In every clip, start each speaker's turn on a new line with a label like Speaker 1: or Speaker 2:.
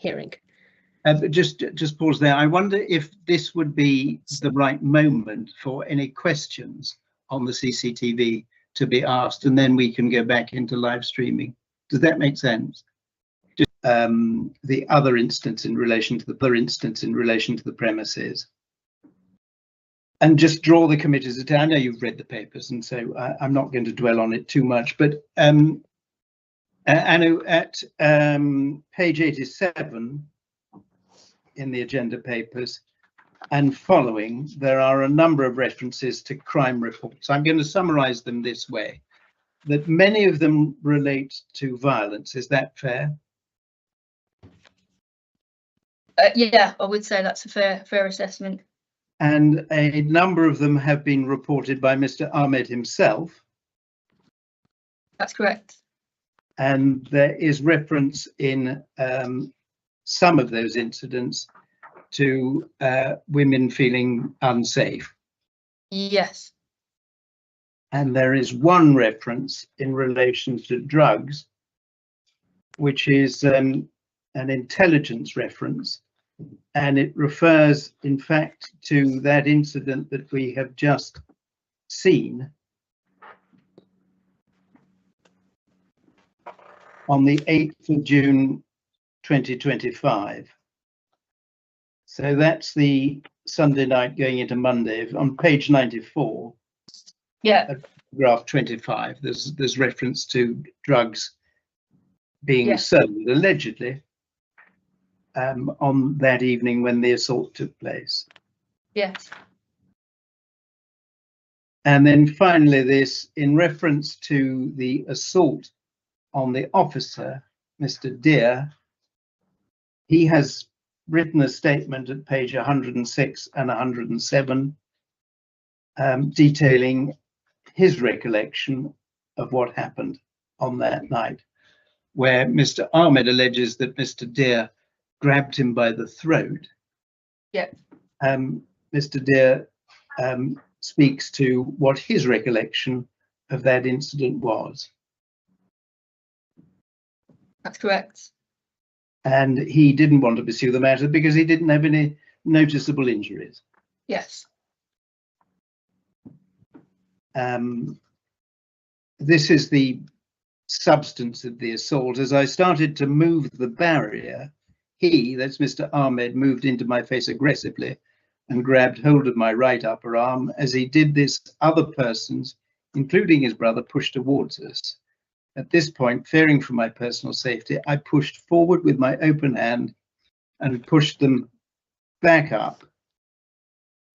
Speaker 1: hearing.
Speaker 2: Just pause there. I wonder if this would be the right moment for any questions on the CCTV to be asked, and then we can go back into live streaming. Does that make sense? Just, the other instance in relation to the premises, and just draw the committee's attention. I know you've read the papers, and so I'm not going to dwell on it too much. But Anu, at page 87 in the agenda papers and following, there are a number of references to crime reports. I'm going to summarize them this way, that many of them relate to violence. Is that fair?
Speaker 3: Yeah, I would say that's a fair assessment.
Speaker 2: And a number of them have been reported by Mr. Ahmed himself.
Speaker 3: That's correct.
Speaker 2: And there is reference in some of those incidents to women feeling unsafe.
Speaker 3: Yes.
Speaker 2: And there is one reference in relation to drugs, which is an intelligence reference, and it refers, in fact, to that incident that we have just seen on the 8th of June 2025. So that's the Sunday night going into Monday. On page 94,
Speaker 3: yeah,
Speaker 2: graph 25, there's reference to drugs being
Speaker 3: yeah.
Speaker 2: sold, allegedly, on that evening when the assault took place.
Speaker 3: Yes.
Speaker 2: And then finally, this in reference to the assault on the officer, Mr. Deer, he has written a statement at page 106 and 107, detailing his recollection of what happened on that night, where Mr. Ahmed alleges that Mr. Deer grabbed him by the throat.
Speaker 3: Yeah.
Speaker 2: Mr. Deer speaks to what his recollection of that incident was.
Speaker 3: That's correct.
Speaker 2: And he didn't want to pursue the matter because he didn't have any noticeable injuries.
Speaker 3: Yes.
Speaker 2: This is the substance of the assault. As I started to move the barrier, that's Mr. Ahmed, moved into my face aggressively and grabbed hold of my right upper arm. As he did this, other persons, including his brother, pushed towards us. At this point, fearing for my personal safety, I pushed forward with my open hand and pushed them back up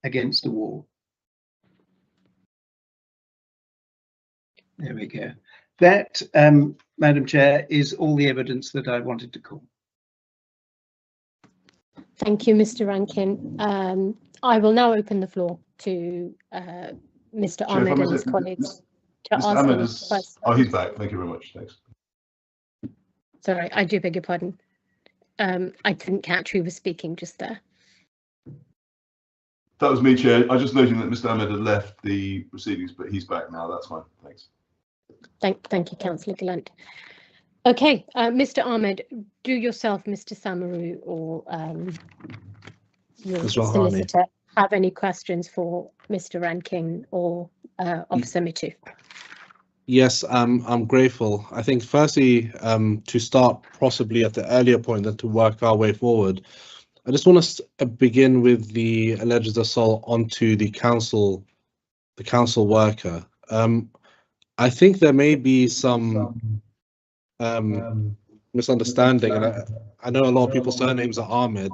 Speaker 2: against the wall. There we go. That, Madam Chair, is all the evidence that I wanted to call.
Speaker 1: Thank you, Mr. Rankin. I will now open the floor to Mr. Ahmed and his colleagues to ask any questions.
Speaker 4: Oh, he's back. Thank you very much. Thanks.
Speaker 1: Sorry, I do beg your pardon. I didn't catch who was speaking just there.
Speaker 4: That was me, Chair. I was just noting that Mr. Ahmed had left the proceedings, but he's back now. That's fine. Thanks.
Speaker 1: Thank you, Councillor Gallant. Okay, Mr. Ahmed, do yourself, Mr. Samaru, or your solicitor have any questions for Mr. Rankin or Officer Mitu?
Speaker 5: Yes, I'm grateful. I think firstly, to start possibly at the earlier point and to work our way forward, I just want to begin with the alleged assault onto the council worker. I think there may be some misunderstanding, and I know a lot of people's surnames are Ahmed.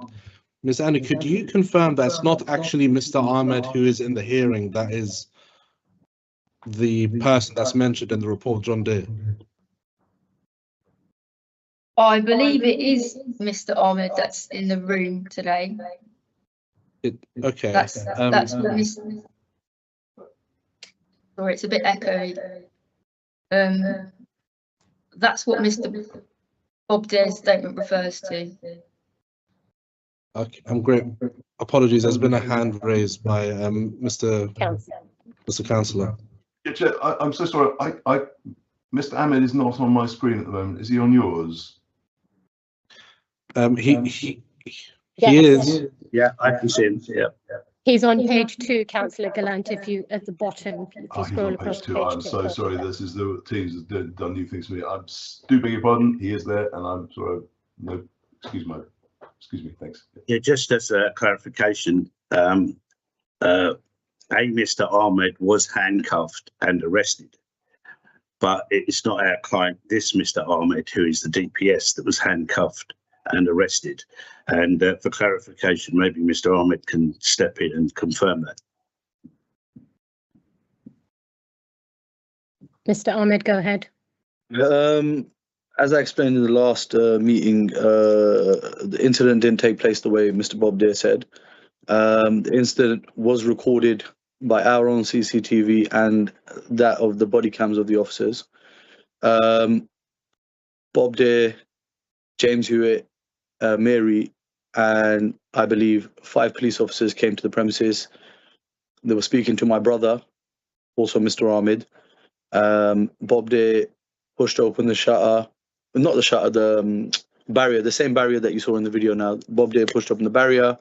Speaker 5: Ms. Anu, could you confirm that's not actually Mr. Ahmed who is in the hearing, that is the person that's mentioned in the report, John Deere?
Speaker 3: I believe it is Mr. Ahmed that's in the room today.
Speaker 5: Okay.
Speaker 3: That's what Mr. Sorry, it's a bit echoey. That's what Mr. Bob Dere's statement refers to.
Speaker 5: Okay, I'm great. Apologies, there's been a hand raised by Mr. Councillor.
Speaker 4: Yeah, Chair, I'm so sorry. Mr. Ahmed is not on my screen at the moment. Is he on yours?
Speaker 5: He
Speaker 1: Yes.
Speaker 5: is.
Speaker 6: Yeah, I can see him. Yeah.
Speaker 1: He's on page 2, Councillor Gallant, if you, at the bottom, if you
Speaker 4: Oh, he's
Speaker 1: scroll
Speaker 4: on
Speaker 1: across
Speaker 4: page 2. I'm
Speaker 1: page 2.
Speaker 4: so sorry. This is the teams have done new things for me. I'm do beg your pardon. He is there, and I'm sorry. No, excuse me. Thanks.
Speaker 6: Yeah, just as a clarification, Mr. Ahmed was handcuffed and arrested, but it's not our client, this Mr. Ahmed, who is the DPS, that was handcuffed and arrested. And for clarification, maybe Mr. Ahmed can step in and confirm that.
Speaker 1: Mr. Ahmed, go ahead.
Speaker 7: As I explained in the last meeting, the incident didn't take place the way Mr. Bob Deere said. The incident was recorded by our own CCTV and that of the body cams of the officers. Bob Deere, James Hewitt, Mary, and I believe 5 police officers came to the premises. They were speaking to my brother, also Mr. Ahmed. Bob Deere pushed open the shutter, not the shutter, the barrier, the same barrier that you saw in the video now. Bob Deere pushed open the barrier.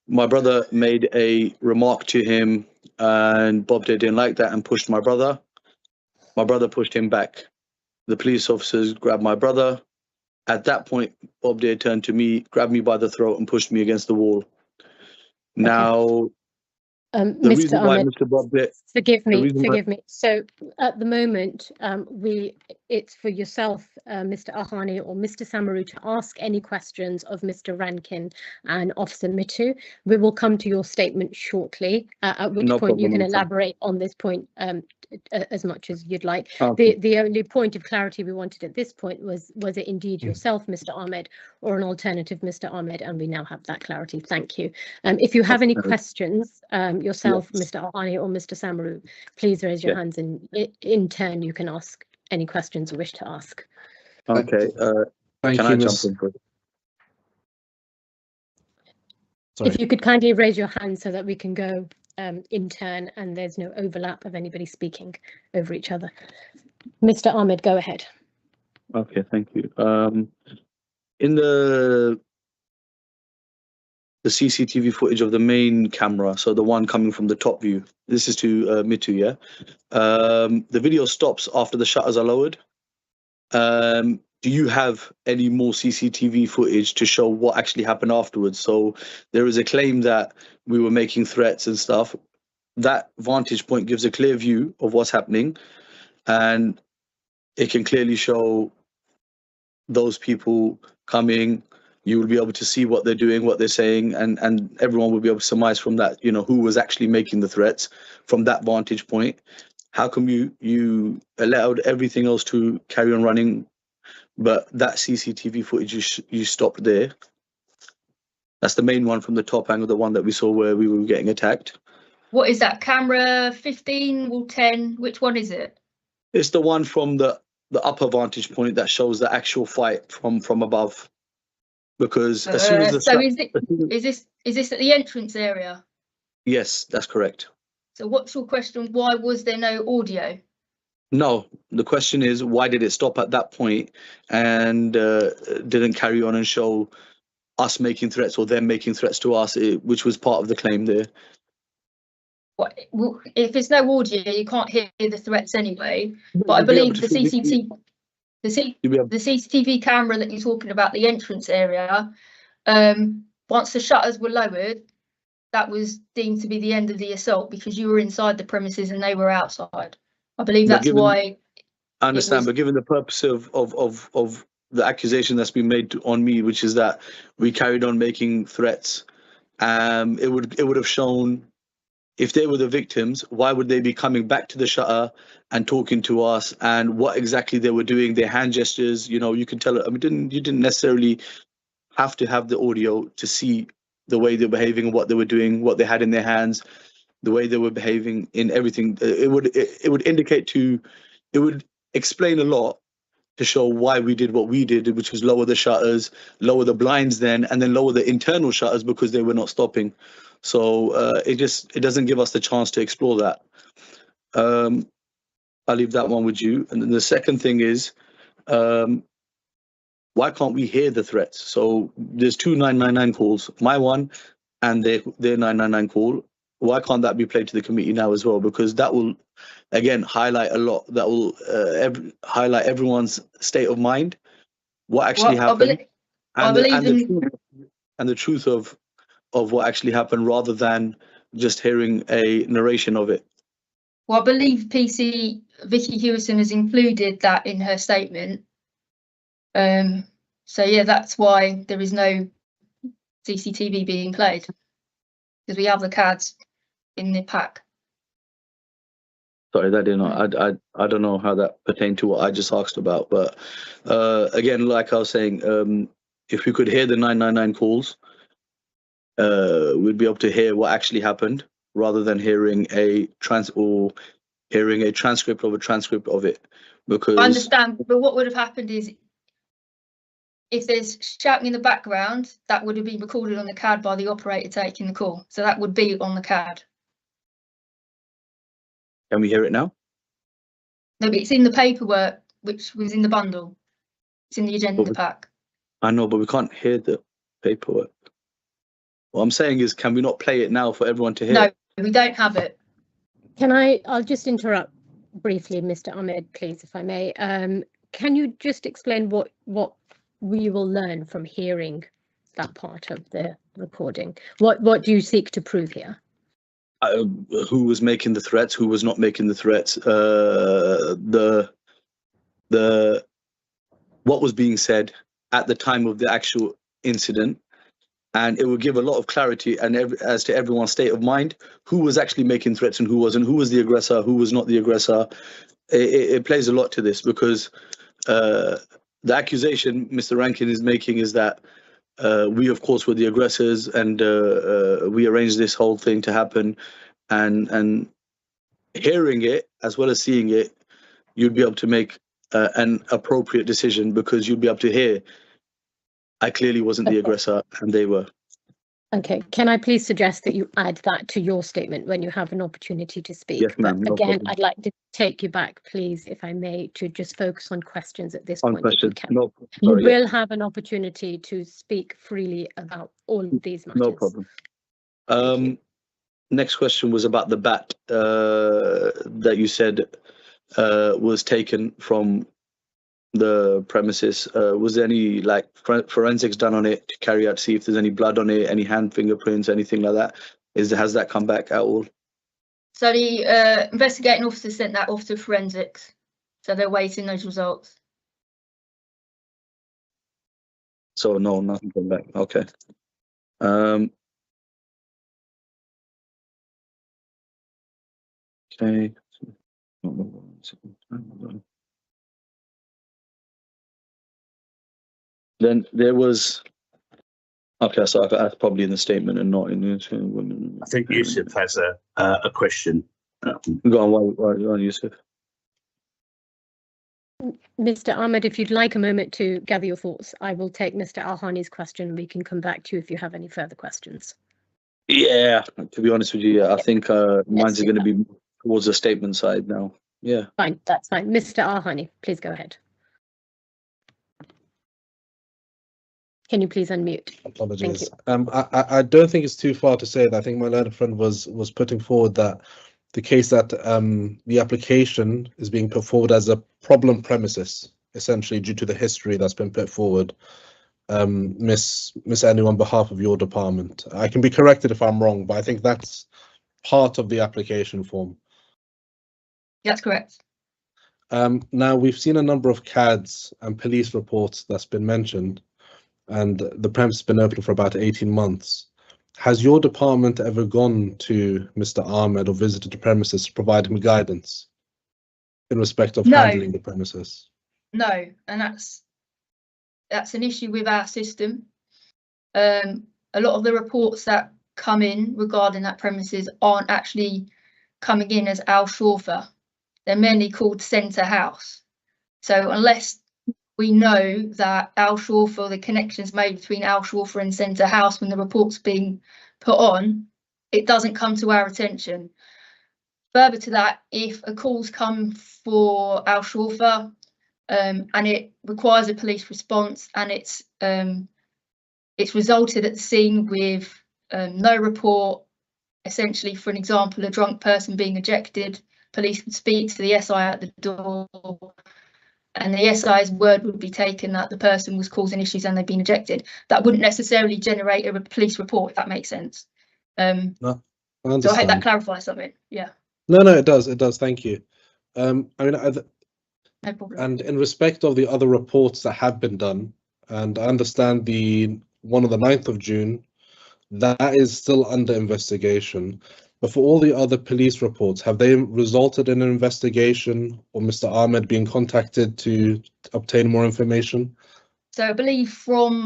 Speaker 7: My brother made a remark to him, and Bob Deere didn't like that and pushed my brother. My brother pushed him back. The police officers grabbed my brother. At that point, Bob Deere turned to me, grabbed me by the throat, and pushed me against the wall. Now, the
Speaker 1: Mr.
Speaker 7: reason why
Speaker 1: Ahmed,
Speaker 7: Mr. Bob Deere,
Speaker 1: forgive
Speaker 7: the
Speaker 1: me.
Speaker 7: reason why-
Speaker 1: So at the moment, it's for yourself, Mr. Ahani or Mr. Samaru, to ask any questions of Mr. Rankin and Officer Mitu. We will come to your statement shortly, at which
Speaker 7: No
Speaker 1: point you
Speaker 7: problem.
Speaker 1: can elaborate on this point as much as you'd like.
Speaker 7: Okay.
Speaker 1: The only point of clarity we wanted at this point was it indeed yourself, Mr. Ahmed, or an alternative Mr. Ahmed? And we now have that clarity. Thank you. If you have any questions, yourself,
Speaker 7: Yes.
Speaker 1: Mr. Ahani or Mr. Samaru, please raise your
Speaker 7: Yeah.
Speaker 1: hands, and in turn you can ask any questions you wish to ask.
Speaker 7: Okay.
Speaker 5: Thank
Speaker 7: Can
Speaker 5: you,
Speaker 7: I jump
Speaker 5: Miss.
Speaker 7: in first?
Speaker 5: Sorry.
Speaker 1: If you could kindly raise your hand so that we can go in turn and there's no overlap of anybody speaking over each other. Mr. Ahmed, go ahead.
Speaker 7: Okay, thank you. In the CCTV footage of the main camera, so the one coming from the top view, this is to Mitu, yeah? The video stops after the shutters are lowered. Do you have any more CCTV footage to show what actually happened afterwards? So there is a claim that we were making threats and stuff. That vantage point gives a clear view of what's happening, and it can clearly show those people coming. You will be able to see what they're doing, what they're saying, and everyone will be able to surmise from that, you know, who was actually making the threats from that vantage point. How come you allowed everything else to carry on running, but that CCTV footage you stopped there? That's the main one from the top angle, the one that we saw where we were getting attacked.
Speaker 3: What is that, camera 15 or 10? Which one is it?
Speaker 7: It's the one from the upper vantage point that shows the actual fight from above. Because as soon as the
Speaker 3: So is this at the entrance area?
Speaker 7: Yes, that's correct.
Speaker 3: So what's your question? Why was there no audio?
Speaker 7: No, the question is, why did it stop at that point and didn't carry on and show us making threats or them making threats to us, which was part of the claim there?
Speaker 3: What, if there's no audio, you can't hear the threats anyway. But I
Speaker 7: You'll be able
Speaker 3: believe
Speaker 7: to
Speaker 3: the
Speaker 7: you'll be able-
Speaker 3: CCTV camera that you're talking about, the entrance area, once the shutters were lowered, that was deemed to be the end of the assault because you were inside the premises and they were outside. I believe
Speaker 7: But
Speaker 3: that's
Speaker 7: given-
Speaker 3: why.
Speaker 7: I understand,
Speaker 3: was-
Speaker 7: but given the purpose of the accusation that's been made on me, which is that we carried on making threats, it would have shown, if they were the victims, why would they be coming back to the shutter and talking to us, and what exactly they were doing, their hand gestures, you know, you can tell. I mean, you didn't necessarily have to have the audio to see the way they're behaving, what they were doing, what they had in their hands, the way they were behaving in everything. It would indicate to, it would explain a lot to show why we did what we did, which was lower the shutters, lower the blinds then, and then lower the internal shutters because they were not stopping. So it doesn't give us the chance to explore that. I'll leave that one with you. And then the second thing is, why why can't we hear the threats? So there's two 999 calls, my one and their 999 call. Why can't that be played to the committee now as well? Because that will, again, highlight a lot. That will highlight everyone's state of mind, what actually happened, and the truth of what actually happened, rather than just hearing a narration of it.
Speaker 3: Well, I believe PC Vicky Hewison has included that in her statement. So yeah, that's why there is no CCTV being played, because we have the CADs in the pack.
Speaker 7: Sorry, that did not. I don't know how that pertained to what I just asked about, but again, like I was saying, if we could hear the 999 calls, we'd be able to hear what actually happened, rather than hearing a transcript of it. Because
Speaker 3: I understand, but what would have happened is, if there's shouting in the background, that would have been recorded on the CAD by the operator taking the call. So that would be on the CAD.
Speaker 7: Can we hear it now?
Speaker 3: No, but it's in the paperwork, which was in the bundle. It's in the agenda pack.
Speaker 7: I know, but we can't hear the paperwork. What I'm saying is, can we not play it now for everyone to hear?
Speaker 3: No, we don't have it.
Speaker 1: I'll just interrupt briefly, Mr. Ahmed, please, if I may. Can you just explain what we will learn from hearing that part of the recording? What do you seek to prove here?
Speaker 7: Who was making the threats? Who was not making the threats? What was being said at the time of the actual incident, and it will give a lot of clarity and as to everyone's state of mind, who was actually making threats and who wasn't, who was the aggressor, who was not the aggressor. It plays a lot to this, because the accusation Mr. Rankin is making is that we, of course, were the aggressors, and we arranged this whole thing to happen. And hearing it as well as seeing it, you'd be able to make an appropriate decision, because you'd be able to hear, I clearly wasn't the aggressor and they were.
Speaker 1: Okay, can I please suggest that you add that to your statement when you have an opportunity to speak?
Speaker 7: Yes, ma'am.
Speaker 1: But
Speaker 7: No
Speaker 1: again,
Speaker 7: problem.
Speaker 1: I'd like to take you back, please, if I may, to just focus on questions at this
Speaker 7: On
Speaker 1: point. If you
Speaker 7: question.
Speaker 1: can.
Speaker 7: No,
Speaker 1: You
Speaker 7: sorry,
Speaker 1: will have an opportunity to speak freely about all of these matters.
Speaker 7: no problem. Next question was about the bat that you said was taken from the premises. Was there any forensics done on it to carry out, see if there's any blood on it, any hand fingerprints, anything like that? Has that come back at all?
Speaker 3: So the investigating officer sent that off to forensics. So they're waiting those results.
Speaker 7: So no, nothing came back. Okay. Okay. Then there was. Okay, so that's probably in the statement and not in the.
Speaker 6: I think Yusuf has a question.
Speaker 7: Go on, Yusuf.
Speaker 1: Mr. Ahmed, if you'd like a moment to gather your thoughts, I will take Mr. Alhani's question. We can come back to you if you have any further questions.
Speaker 7: Yeah, to be honest with you, I think mine's going to be towards the statement side now. Yeah.
Speaker 1: Fine, that's fine. Mr. Alhani, please go ahead. Can you please unmute?
Speaker 5: Apologies. I don't think it's too far to say that I think my learned friend was putting forward that the case that the application is being put forward as a problem premises, essentially due to the history that's been put forward. Miss Anu, on behalf of your department, I can be corrected if I'm wrong, but I think that's part of the application form.
Speaker 3: That's correct.
Speaker 5: Now, we've seen a number of CADs and police reports that's been mentioned, and the premise has been open for about 18 months. Has your department ever gone to Mr. Ahmed or visited the premises to provide him guidance in respect of handling the premises?
Speaker 3: No, and that's an issue with our system. A lot of the reports that come in regarding that premises aren't actually coming in as Al Shorfa. They're mainly called Centre House. So unless we know that Al Shorfa, the connections made between Al Shorfa and Centre House when the report's being put on, it doesn't come to our attention. Further to that, if a call's come for Al Shorfa, and it requires a police response, and it's resulted at the scene with no report. Essentially, for an example, a drunk person being ejected, police would speak to the SI at the door, and the SI's word would be taken that the person was causing issues and they've been ejected. That wouldn't necessarily generate a police report, if that makes sense.
Speaker 5: No, I understand.
Speaker 3: So I hope that clarifies something. Yeah.
Speaker 5: No, it does. It does. Thank you. I mean,
Speaker 3: No problem.
Speaker 5: and in respect of the other reports that have been done, and I understand the one on the 9th of June, that is still under investigation. But for all the other police reports, have they resulted in an investigation or Mr. Ahmed being contacted to obtain more information?
Speaker 3: So I believe from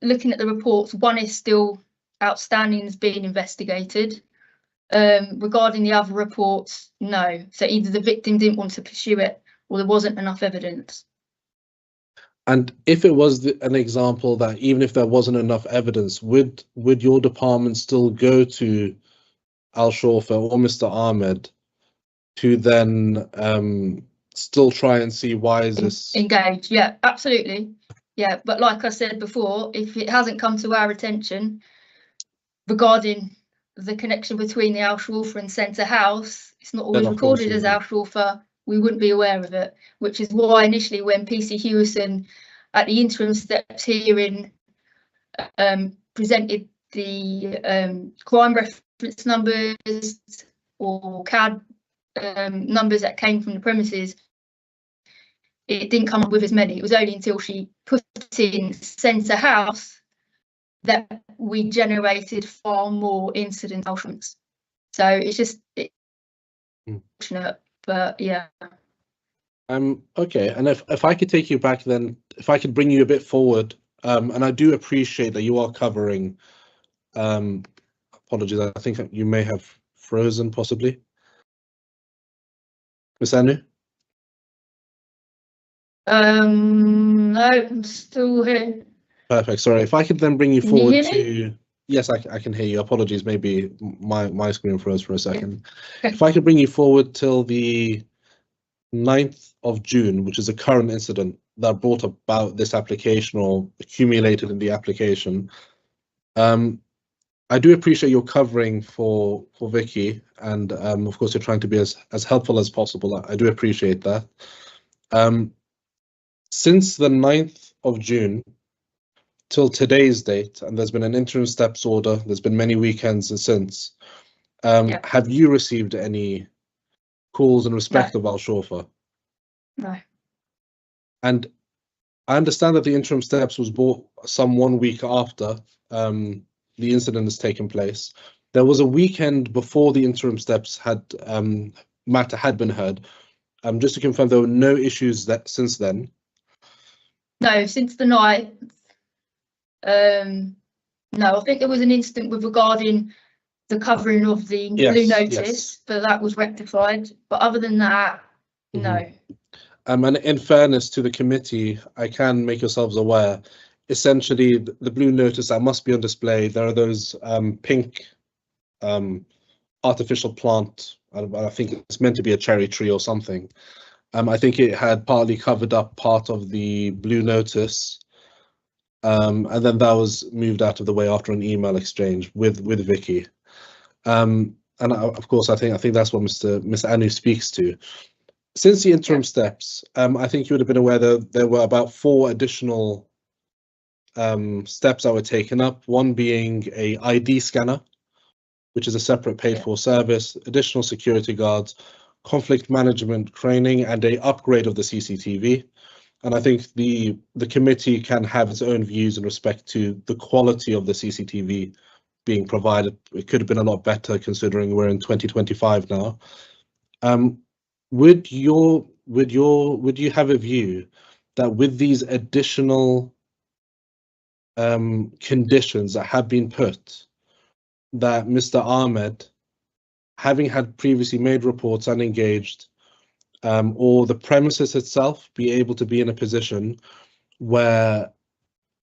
Speaker 3: looking at the reports, one is still outstanding and is being investigated. Regarding the other reports, no. So either the victim didn't want to pursue it or there wasn't enough evidence.
Speaker 5: And if it was an example that even if there wasn't enough evidence, would your department still go to Al Shorfa or Mr. Ahmed to then still try and see why is this
Speaker 3: engaged? Yeah, absolutely. Yeah, but like I said before, if it hasn't come to our attention regarding the connection between the Al Shorfa and Centre House, it's not always recorded as Al Shorfa, we wouldn't be aware of it, which is why initially when PC Hewison at the interim steps hearing presented the crime reference numbers or CAD numbers that came from the premises, it didn't come up with as many. It was only until she put in Centre House that we generated far more incident documents. So it's just unfortunate, but yeah.
Speaker 5: Okay, and if I could take you back then, if I could bring you a bit forward, and I do appreciate that you are covering, apologies, I think you may have frozen possibly. Miss Anu?
Speaker 3: No, I'm still here.
Speaker 5: Perfect, sorry, if I could then bring you
Speaker 3: Can
Speaker 5: forward
Speaker 3: you hear
Speaker 5: to, yes, I can hear you, apologies, maybe my screen froze for a second.
Speaker 3: Okay.
Speaker 5: If I could bring you forward till the 9th of June, which is a current incident that brought about this application or accumulated in the application. I do appreciate your covering for Vicky, and of course you're trying to be as helpful as possible. I do appreciate that. Since the 9th of June till today's date, and there's been an interim steps order, there's been many weekends since, have you received any calls in respect of Al Shorfa?
Speaker 3: No.
Speaker 5: And I understand that the interim steps was brought some 1 week after the incident has taken place. There was a weekend before the interim steps matter had been heard. Just to confirm, there were no issues since then.
Speaker 3: No, since the night. No, I think there was an incident with regarding the covering of the blue notice, but that was rectified. But other than that, no.
Speaker 5: And in fairness to the committee, I can make yourselves aware, essentially the blue notice that must be on display, there are those pink artificial plant, I think it's meant to be a cherry tree or something. I think it had partly covered up part of the blue notice, and then that was moved out of the way after an email exchange with Vicky. And of course, I think that's what Mr. Anu speaks to. Since the interim steps, I think you would have been aware that there were about 4 additional steps that were taken up, one being a ID scanner, which is a separate paid-for service, additional security guards, conflict management training, and a upgrade of the CCTV. And I think the committee can have its own views in respect to the quality of the CCTV being provided. It could have been a lot better considering we're in 2025 now. Would you have a view that with these additional conditions that have been put, that Mr. Ahmed, having had previously made reports and engaged, or the premises itself be able to be in a position where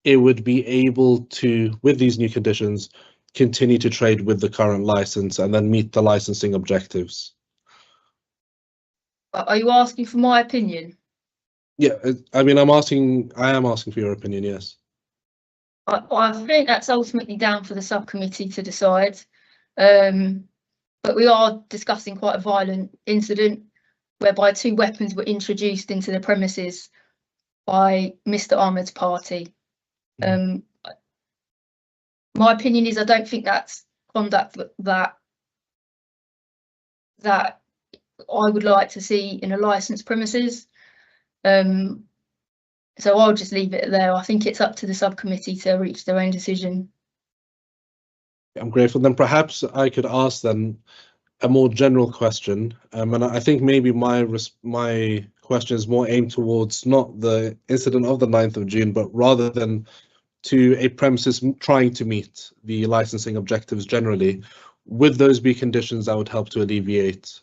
Speaker 5: it would be able to, with these new conditions, continue to trade with the current license and then meet the licensing objectives?
Speaker 3: Are you asking for my opinion?
Speaker 5: Yeah, I mean, I am asking for your opinion, yes.
Speaker 3: I think that's ultimately down for the subcommittee to decide. But we are discussing quite a violent incident whereby 2 weapons were introduced into the premises by Mr. Ahmed's party. My opinion is I don't think that's conduct that I would like to see in a licensed premises. So I'll just leave it there. I think it's up to the subcommittee to reach their own decision.
Speaker 5: I'm grateful. Then perhaps I could ask then a more general question, and I think maybe my question is more aimed towards not the incident of the 9th of June, but rather than to a premises trying to meet the licensing objectives generally. Would those be conditions that would help to alleviate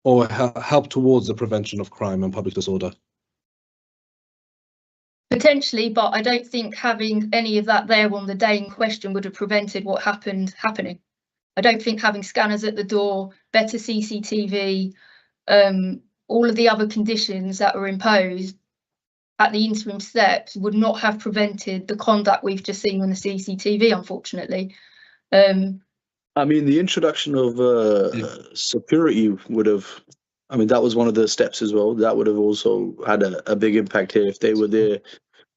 Speaker 5: or help towards the prevention of crime and public disorder?
Speaker 3: Potentially, but I don't think having any of that there on the day in question would have prevented what happening. I don't think having scanners at the door, better CCTV, all of the other conditions that were imposed at the interim steps would not have prevented the conduct we've just seen on the CCTV, unfortunately.
Speaker 7: I mean, the introduction of security would have, I mean, that was one of the steps as well. That would have also had a big impact here. If they were there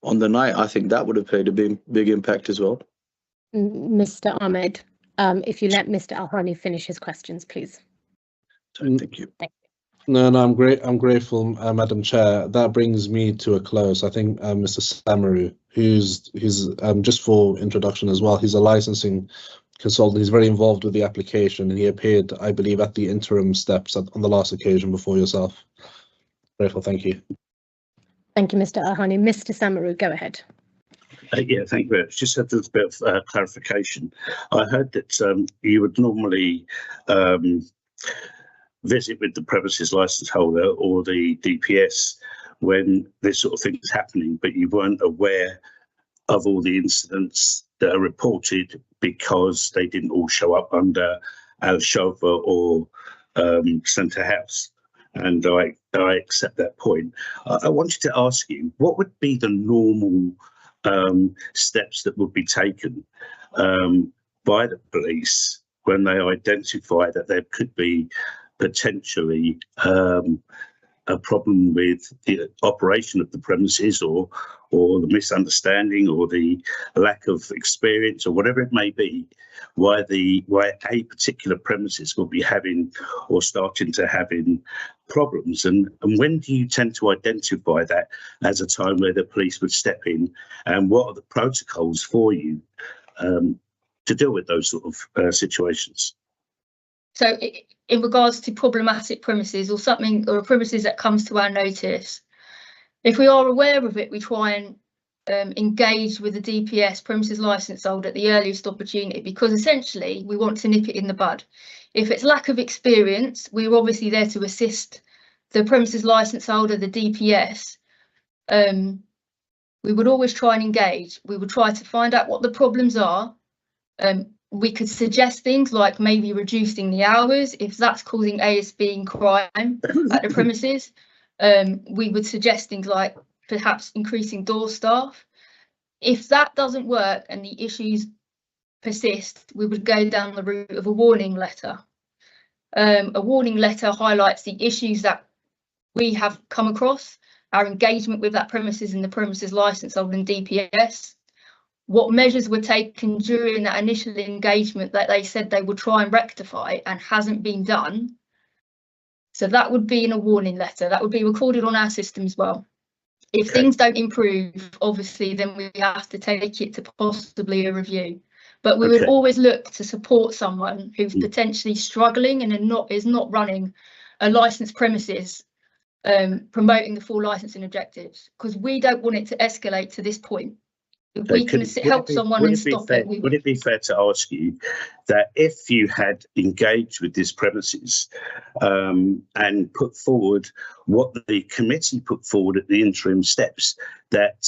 Speaker 7: on the night, I think that would have played a big impact as well.
Speaker 1: Mr. Ahmed, if you let Mr. Ahani finish his questions, please.
Speaker 7: So, thank you.
Speaker 5: No, I'm grateful, Madam Chair. That brings me to a close. I think Mr. Samaru, who's just for introduction as well, he's a licensing consultant. He's very involved with the application, and he appeared, I believe, at the interim steps on the last occasion before yourself. Grateful, thank you.
Speaker 1: Thank you, Mr. Ahani. Mr. Samaru, go ahead.
Speaker 6: Yeah, thank you very much. Just had a little bit of clarification. I heard that you would normally visit with the premises license holder or the DPS when this sort of thing is happening, but you weren't aware of all the incidents that are reported because they didn't all show up under Shorfa or Centre House. And I accept that point. I wanted to ask you, what would be the normal steps that would be taken by the police when they identify that there could be potentially a problem with the operation of the premises or the misunderstanding or the lack of experience or whatever it may be, why a particular premises will be having or starting to having problems, and when do you tend to identify that as a time where the police would step in, and what are the protocols for you to deal with those sort of situations?
Speaker 3: So in regards to problematic premises or something, or a premises that comes to our notice, if we are aware of it, we try and engage with the DPS premises licence holder at the earliest opportunity, because essentially we want to nip it in the bud. If it's lack of experience, we're obviously there to assist the premises licence holder, the DPS. We would always try and engage. We would try to find out what the problems are. We could suggest things like maybe reducing the hours if that's causing ASB and crime at the premises. We would suggest things like perhaps increasing door staff. If that doesn't work and the issues persist, we would go down the route of a warning letter. A warning letter highlights the issues that we have come across, our engagement with that premises and the premises licence holder and DPS, what measures were taken during that initial engagement that they said they would try and rectify and hasn't been done. So that would be in a warning letter. That would be recorded on our system as well. If things don't improve, obviously, then we have to take it to possibly a review. But we would always look to support someone who's potentially struggling and is not running a licensed premises, promoting the full licensing objectives, because we don't want it to escalate to this point. If we can help someone and stop it.
Speaker 6: Would it be fair to ask you that if you had engaged with this premises and put forward what the committee put forward at the interim steps, that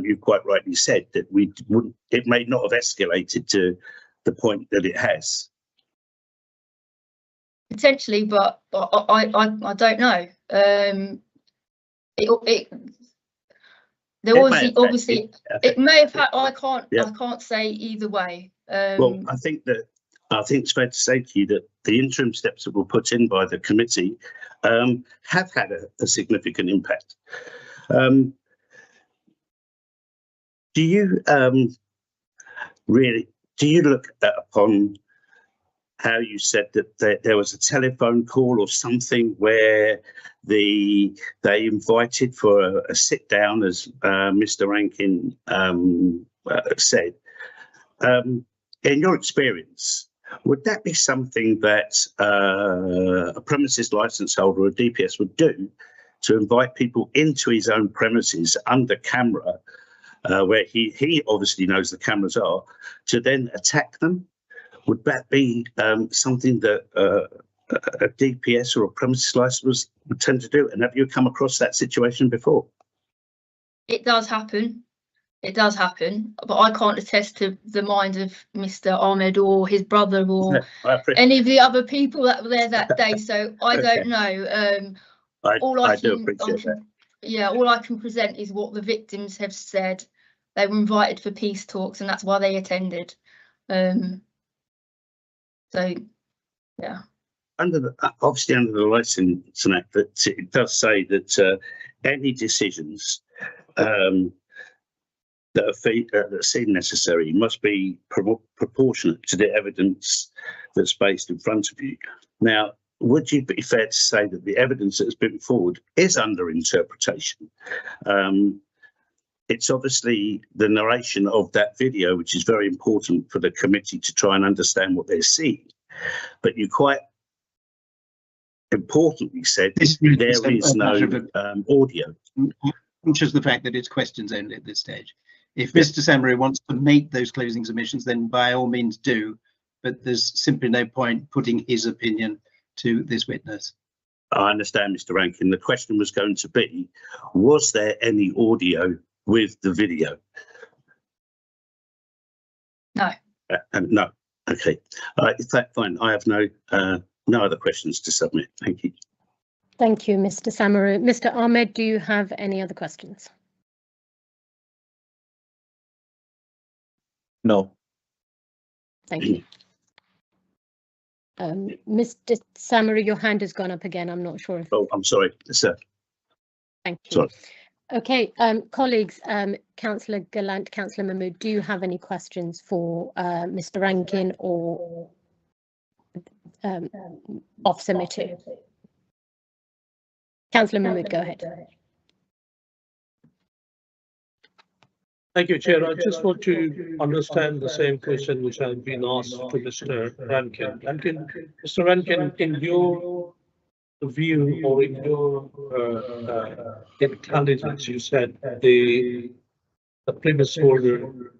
Speaker 6: you quite rightly said that it may not have escalated to the point that it has?
Speaker 3: Potentially, but I don't know. There obviously it may have had. I
Speaker 6: Yeah.
Speaker 3: can't say either way.
Speaker 6: Well, I think it's fair to say to you that the interim steps that were put in by the committee have had a significant impact. Do you look upon how you said that there was a telephone call or something where they invited for a sit down, as Mr. Rankin said? In your experience, would that be something that a premises license holder or a DPS would do, to invite people into his own premises under camera, where he obviously knows the cameras are, to then attack them? Would that be something that a DPS or a premises license would tend to do? And have you come across that situation before?
Speaker 3: It does happen. It does happen, but I can't attest to the mind of Mr. Ahmed or his brother or any of the other people that were there that day. So I don't know. All I can present is what the victims have said. They were invited for peace talks, and that's why they attended. So, yeah.
Speaker 6: Obviously under the Licensing Act, that it does say that any decisions that seem necessary must be proportionate to the evidence that's based in front of you. Now, would you be fair to say that the evidence that has been forward is under interpretation? It's obviously the narration of that video, which is very important for the committee to try and understand what they're seeing. But you quite importantly said there is no audio.
Speaker 2: Which is the fact that it's questions only at this stage. If Mr. Samaru wants to make those closing submissions, then by all means do, but there's simply no point putting his opinion to this witness.
Speaker 6: I understand, Mr. Rankin. The question was going to be, was there any audio with the video?
Speaker 3: No.
Speaker 6: No. Okay. In fact, fine. I have no other questions to submit. Thank you.
Speaker 1: Thank you, Mr. Samaru. Mr. Ahmed, do you have any other questions?
Speaker 7: No.
Speaker 1: Thank you. Mr. Samaru, your hand has gone up again. I'm not sure if...
Speaker 6: Oh, I'm sorry, sir.
Speaker 1: Thank you.
Speaker 6: Sorry.
Speaker 1: Okay, colleagues, Councillor Gallant, Councillor Mahmood, do you have any questions for Mr. Rankin or Officer Mitu? Councillor Mahmood, go ahead.
Speaker 8: Thank you, Chair. I just want to understand the same question which has been asked to Mr. Rankin. Mr. Rankin, in your view or in your intelligence, you said the premise holder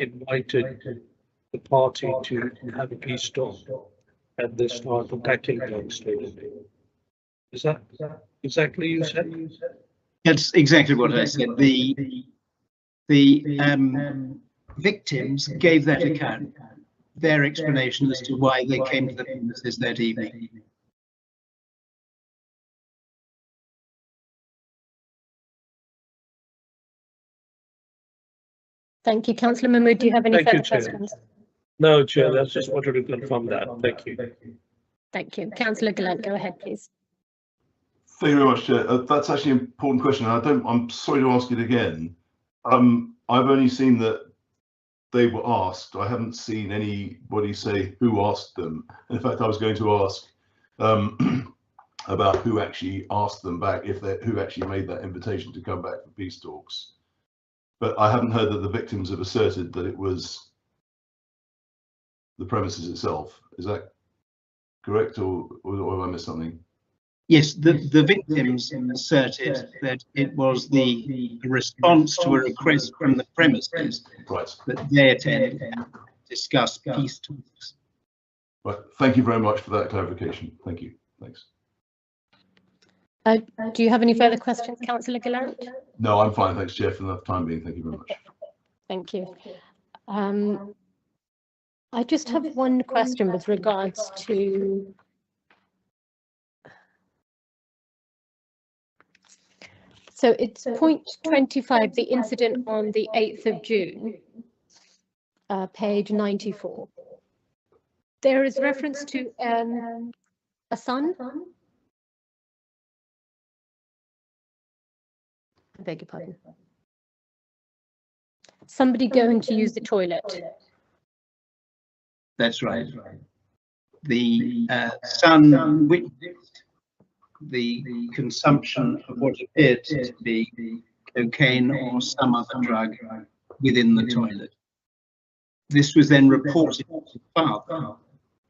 Speaker 8: invited the party to have a peace talk and they start attacking them straight away. Is that exactly you said?
Speaker 2: That's exactly what I said. The victims gave that account, their explanation as to why they came to the premises that evening.
Speaker 1: Thank you. Councillor Mahmood, do you have any further questions?
Speaker 8: No, Chair, I just wanted to confirm that. Thank you.
Speaker 1: Thank you. Councillor Gallant, go ahead, please.
Speaker 4: Thank you very much, Chair. That's actually an important question. I'm sorry to ask it again. I've only seen that they were asked. I haven't seen anybody say who asked them. In fact, I was going to ask about who actually asked them back, who actually made that invitation to come back for peace talks. But I haven't heard that the victims have asserted that it was the premises itself. Is that correct, or have I missed something?
Speaker 2: Yes, the victims asserted that it was the response to a request from the premises that they attended and discussed peace talks.
Speaker 4: Right. Thank you very much for that clarification. Thank you. Thanks.
Speaker 1: Do you have any further questions, Councillor Gallant?
Speaker 4: No, I'm fine. Thanks, Chair, for the time being. Thank you very much.
Speaker 1: Thank you. I just have one question with regards to So it's point 25, the incident on the 8th of June, page 94. There is reference to a son. I beg your pardon. Somebody going to use the toilet.
Speaker 2: That's right. The son witnessed the consumption of what appeared to be cocaine or some other drug within the toilet. This was then reported to the father,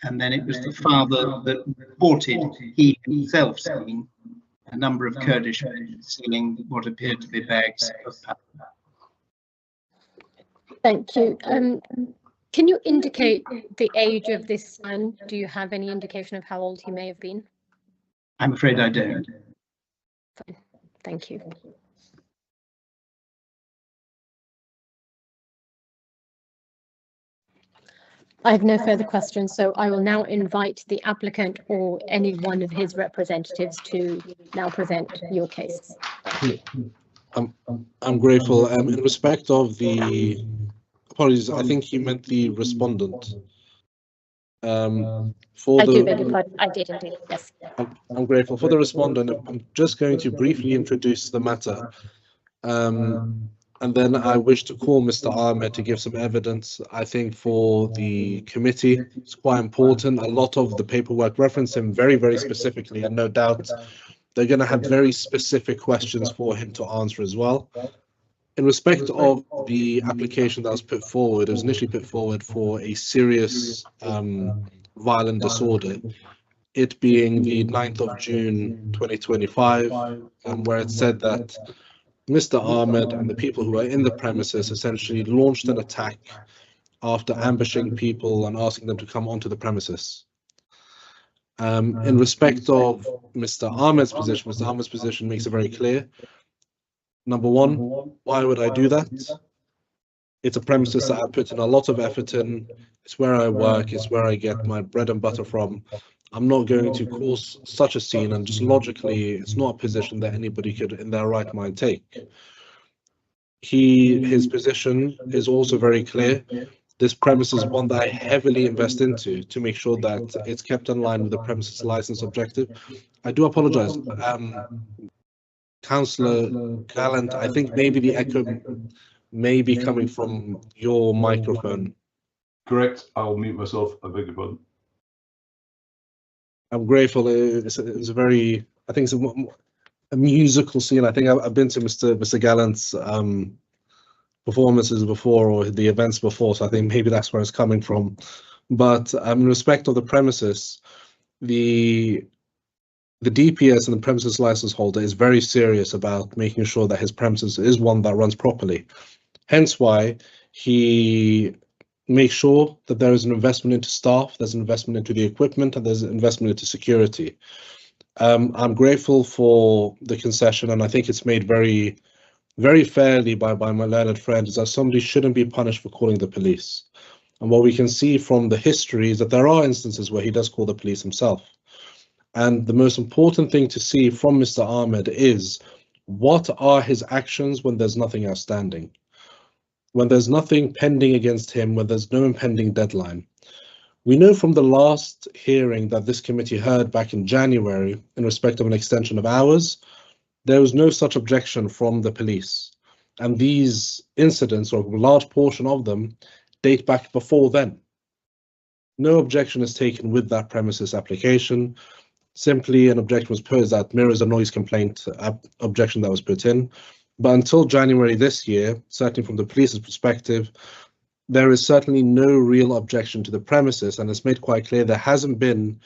Speaker 2: and then it was the father that reported he himself seeing a number of Kurdish men selling what appeared to be bags of powder.
Speaker 1: Thank you. Can you indicate the age of this son? Do you have any indication of how old he may have been?
Speaker 2: I'm afraid I don't.
Speaker 1: Fine. Thank you. I have no further questions, so I will now invite the applicant or any one of his representatives to now present your case.
Speaker 5: I'm grateful. In respect of the apologies, I think you meant the respondent.
Speaker 1: I do beg your pardon. I did indeed. Yes.
Speaker 5: I'm grateful for the respondent. I'm just going to briefly introduce the matter. And then I wish to call Mr. Ahmed to give some evidence. I think for the committee, it's quite important. A lot of the paperwork reference him very, very specifically, and no doubt they're going to have very specific questions for him to answer as well. In respect of the application that was put forward, it was initially put forward for a serious violent disorder, it being the 9th of June 2025, where it said that Mr. Ahmed and the people who are in the premises essentially launched an attack after ambushing people and asking them to come onto the premises. In respect of Mr. Ahmed's position makes it very clear. Number one, why would I do that? It's a premises that I put in a lot of effort in. It's where I work, it's where I get my bread and butter from. I'm not going to cause such a scene, and just logically, it's not a position that anybody could in their right mind take. His position is also very clear. This premise is one that I heavily invest into to make sure that it's kept in line with the premises license objective. I do apologize. Councillor Gallant, I think maybe the echo may be coming from your microphone.
Speaker 4: Correct. I'll mute myself. I beg your pardon.
Speaker 5: I'm grateful. It's a very, I think it's a musical scene. I think I've been to Mr. Gallant's performances before, or the events before, so I think maybe that's where it's coming from. But in respect of the premises, the DPS and the premises license holder is very serious about making sure that his premises is one that runs properly. Hence why he make sure that there is an investment into staff, there's an investment into the equipment, and there's an investment into security. I'm grateful for the concession, and I think it's made very, very fairly by my learned friend, is that somebody shouldn't be punished for calling the police. And what we can see from the history is that there are instances where he does call the police himself. And the most important thing to see from Mr. Ahmed is, what are his actions when there's nothing outstanding? When there's nothing pending against him, when there's no impending deadline. We know from the last hearing that this committee heard back in January in respect of an extension of hours, there was no such objection from the police. And these incidents, or a large portion of them, date back before then. No objection is taken with that premises application. Simply an objection was posed that mirrors a noise complaint objection that was put in. But until January this year, certainly from the police's perspective, there is certainly no real objection to the premises, and it's made quite clear there hasn't been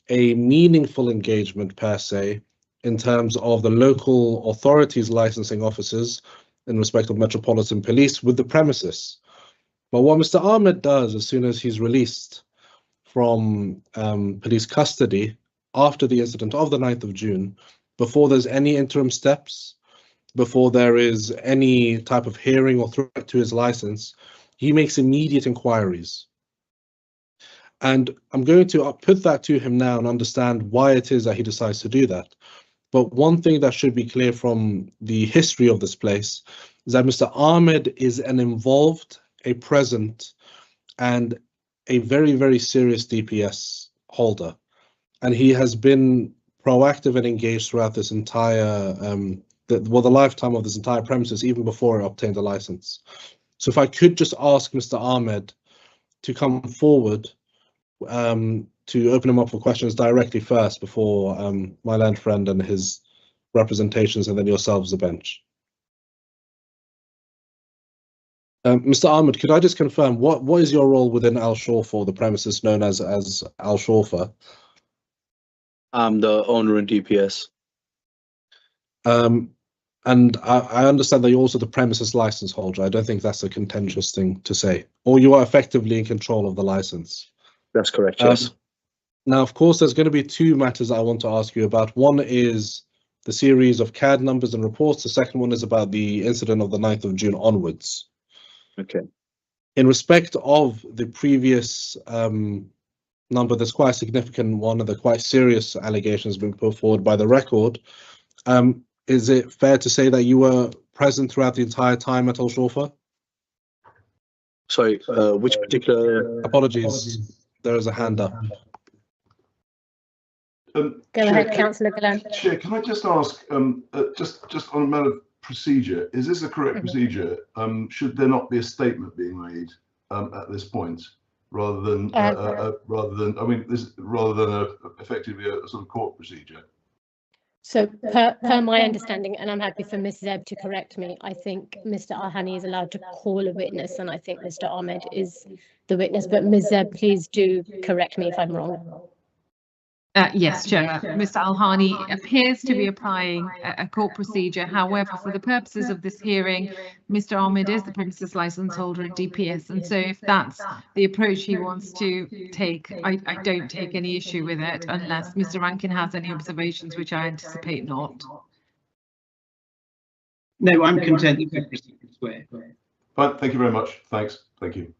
Speaker 5: a meaningful engagement per se in terms of the local authorities licensing officers in respect of Metropolitan Police with the premises. But what Mr. Ahmed does as soon as he's released from police custody after the incident of the 9th of June, before there's any interim steps, before there is any type of hearing or threat to his license, he makes immediate inquiries. And I'm going to put that to him now and understand why it is that he decides to do that. But one thing that should be clear from the history of this place is that Mr. Ahmed is an involved, a present, and a very, very serious DPS holder. And he has been proactive and engaged throughout this entire, the lifetime of this entire premises, even before it obtained a license. So if I could just ask Mr. Ahmed to come forward to open him up for questions directly first before my learned friend and his representations, and then yourselves, the bench. Mr. Ahmed, could I just confirm what is your role within Al Shorfa, the premises known as Al Shorfa?
Speaker 7: I'm the owner in DPS.
Speaker 5: And I understand that you're also the premises license holder. I don't think that's a contentious thing to say. Or you are effectively in control of the license.
Speaker 7: That's correct, yes.
Speaker 5: Now, of course, there's going to be two matters I want to ask you about. One is the series of CAD numbers and reports. The second one is about the incident of the 9th of June onwards.
Speaker 7: Okay.
Speaker 5: In respect of the previous number, there's quite a significant one, and the quite serious allegations being put forward by the record. Is it fair to say that you were present throughout the entire time at Al Shorfa?
Speaker 7: Sorry, which particular?
Speaker 5: Apologies, there is a hand up.
Speaker 1: Go ahead, Councillor Glenn.
Speaker 4: Chair, can I just ask, just on a matter of procedure, is this a correct procedure? Should there not be a statement being made at this point, rather than effectively a sort of court procedure?
Speaker 1: So per my understanding, and I'm happy for Ms. Zeb to correct me, I think Mr. Ahani is allowed to call a witness, and I think Mr. Ahmed is the witness. But Ms. Zeb, please do correct me if I'm wrong.
Speaker 9: Yes, Chair. Mr. Al-Hani appears to be applying a court procedure. However, for the purposes of this hearing, Mr. Ahmed is the premises license holder at DPS. And so if that's the approach he wants to take, I don't take any issue with it unless Mr. Rankin has any observations, which I anticipate not.
Speaker 2: No, I'm content to proceed this way.
Speaker 4: Fine, thank you very much. Thanks. Thank you.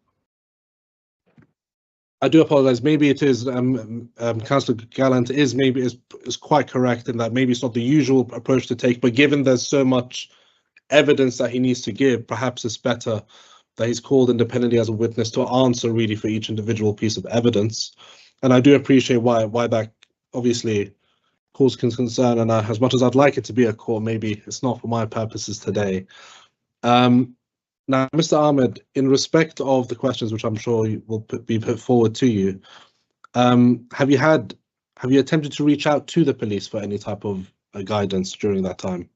Speaker 5: I do apologize. Maybe it is, Councillor Gallant is quite correct in that maybe it's not the usual approach to take, but given there's so much evidence that he needs to give, perhaps it's better that he's called independently as a witness to answer really for each individual piece of evidence. And I do appreciate why that obviously causes concern. And as much as I'd like it to be a court, maybe it's not for my purposes today. Now, Mr. Ahmed, in respect of the questions which I'm sure will be put forward to you, have you attempted to reach out to the police for any type of guidance during that time?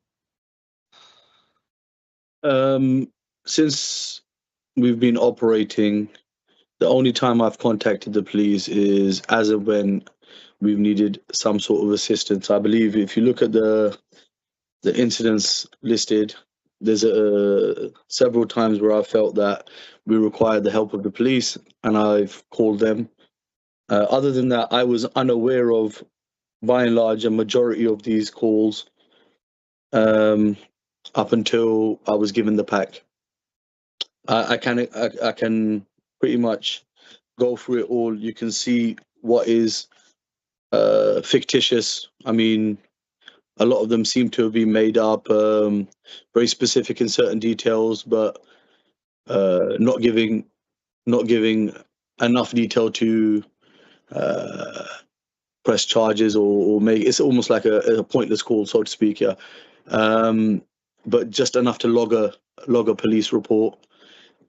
Speaker 7: Since we've been operating, the only time I've contacted the police is as of when we've needed some sort of assistance. I believe if you look at the incidents listed, there's several times where I felt that we required the help of the police, and I've called them. Other than that, I was unaware of, by and large, a majority of these calls up until I was given the pack. I can pretty much go through it all. You can see what is fictitious. I mean, a lot of them seem to have been made up, very specific in certain details, but not giving enough detail to press charges or make. It's almost like a pointless call, so to speak. Yeah, but just enough to log a police report,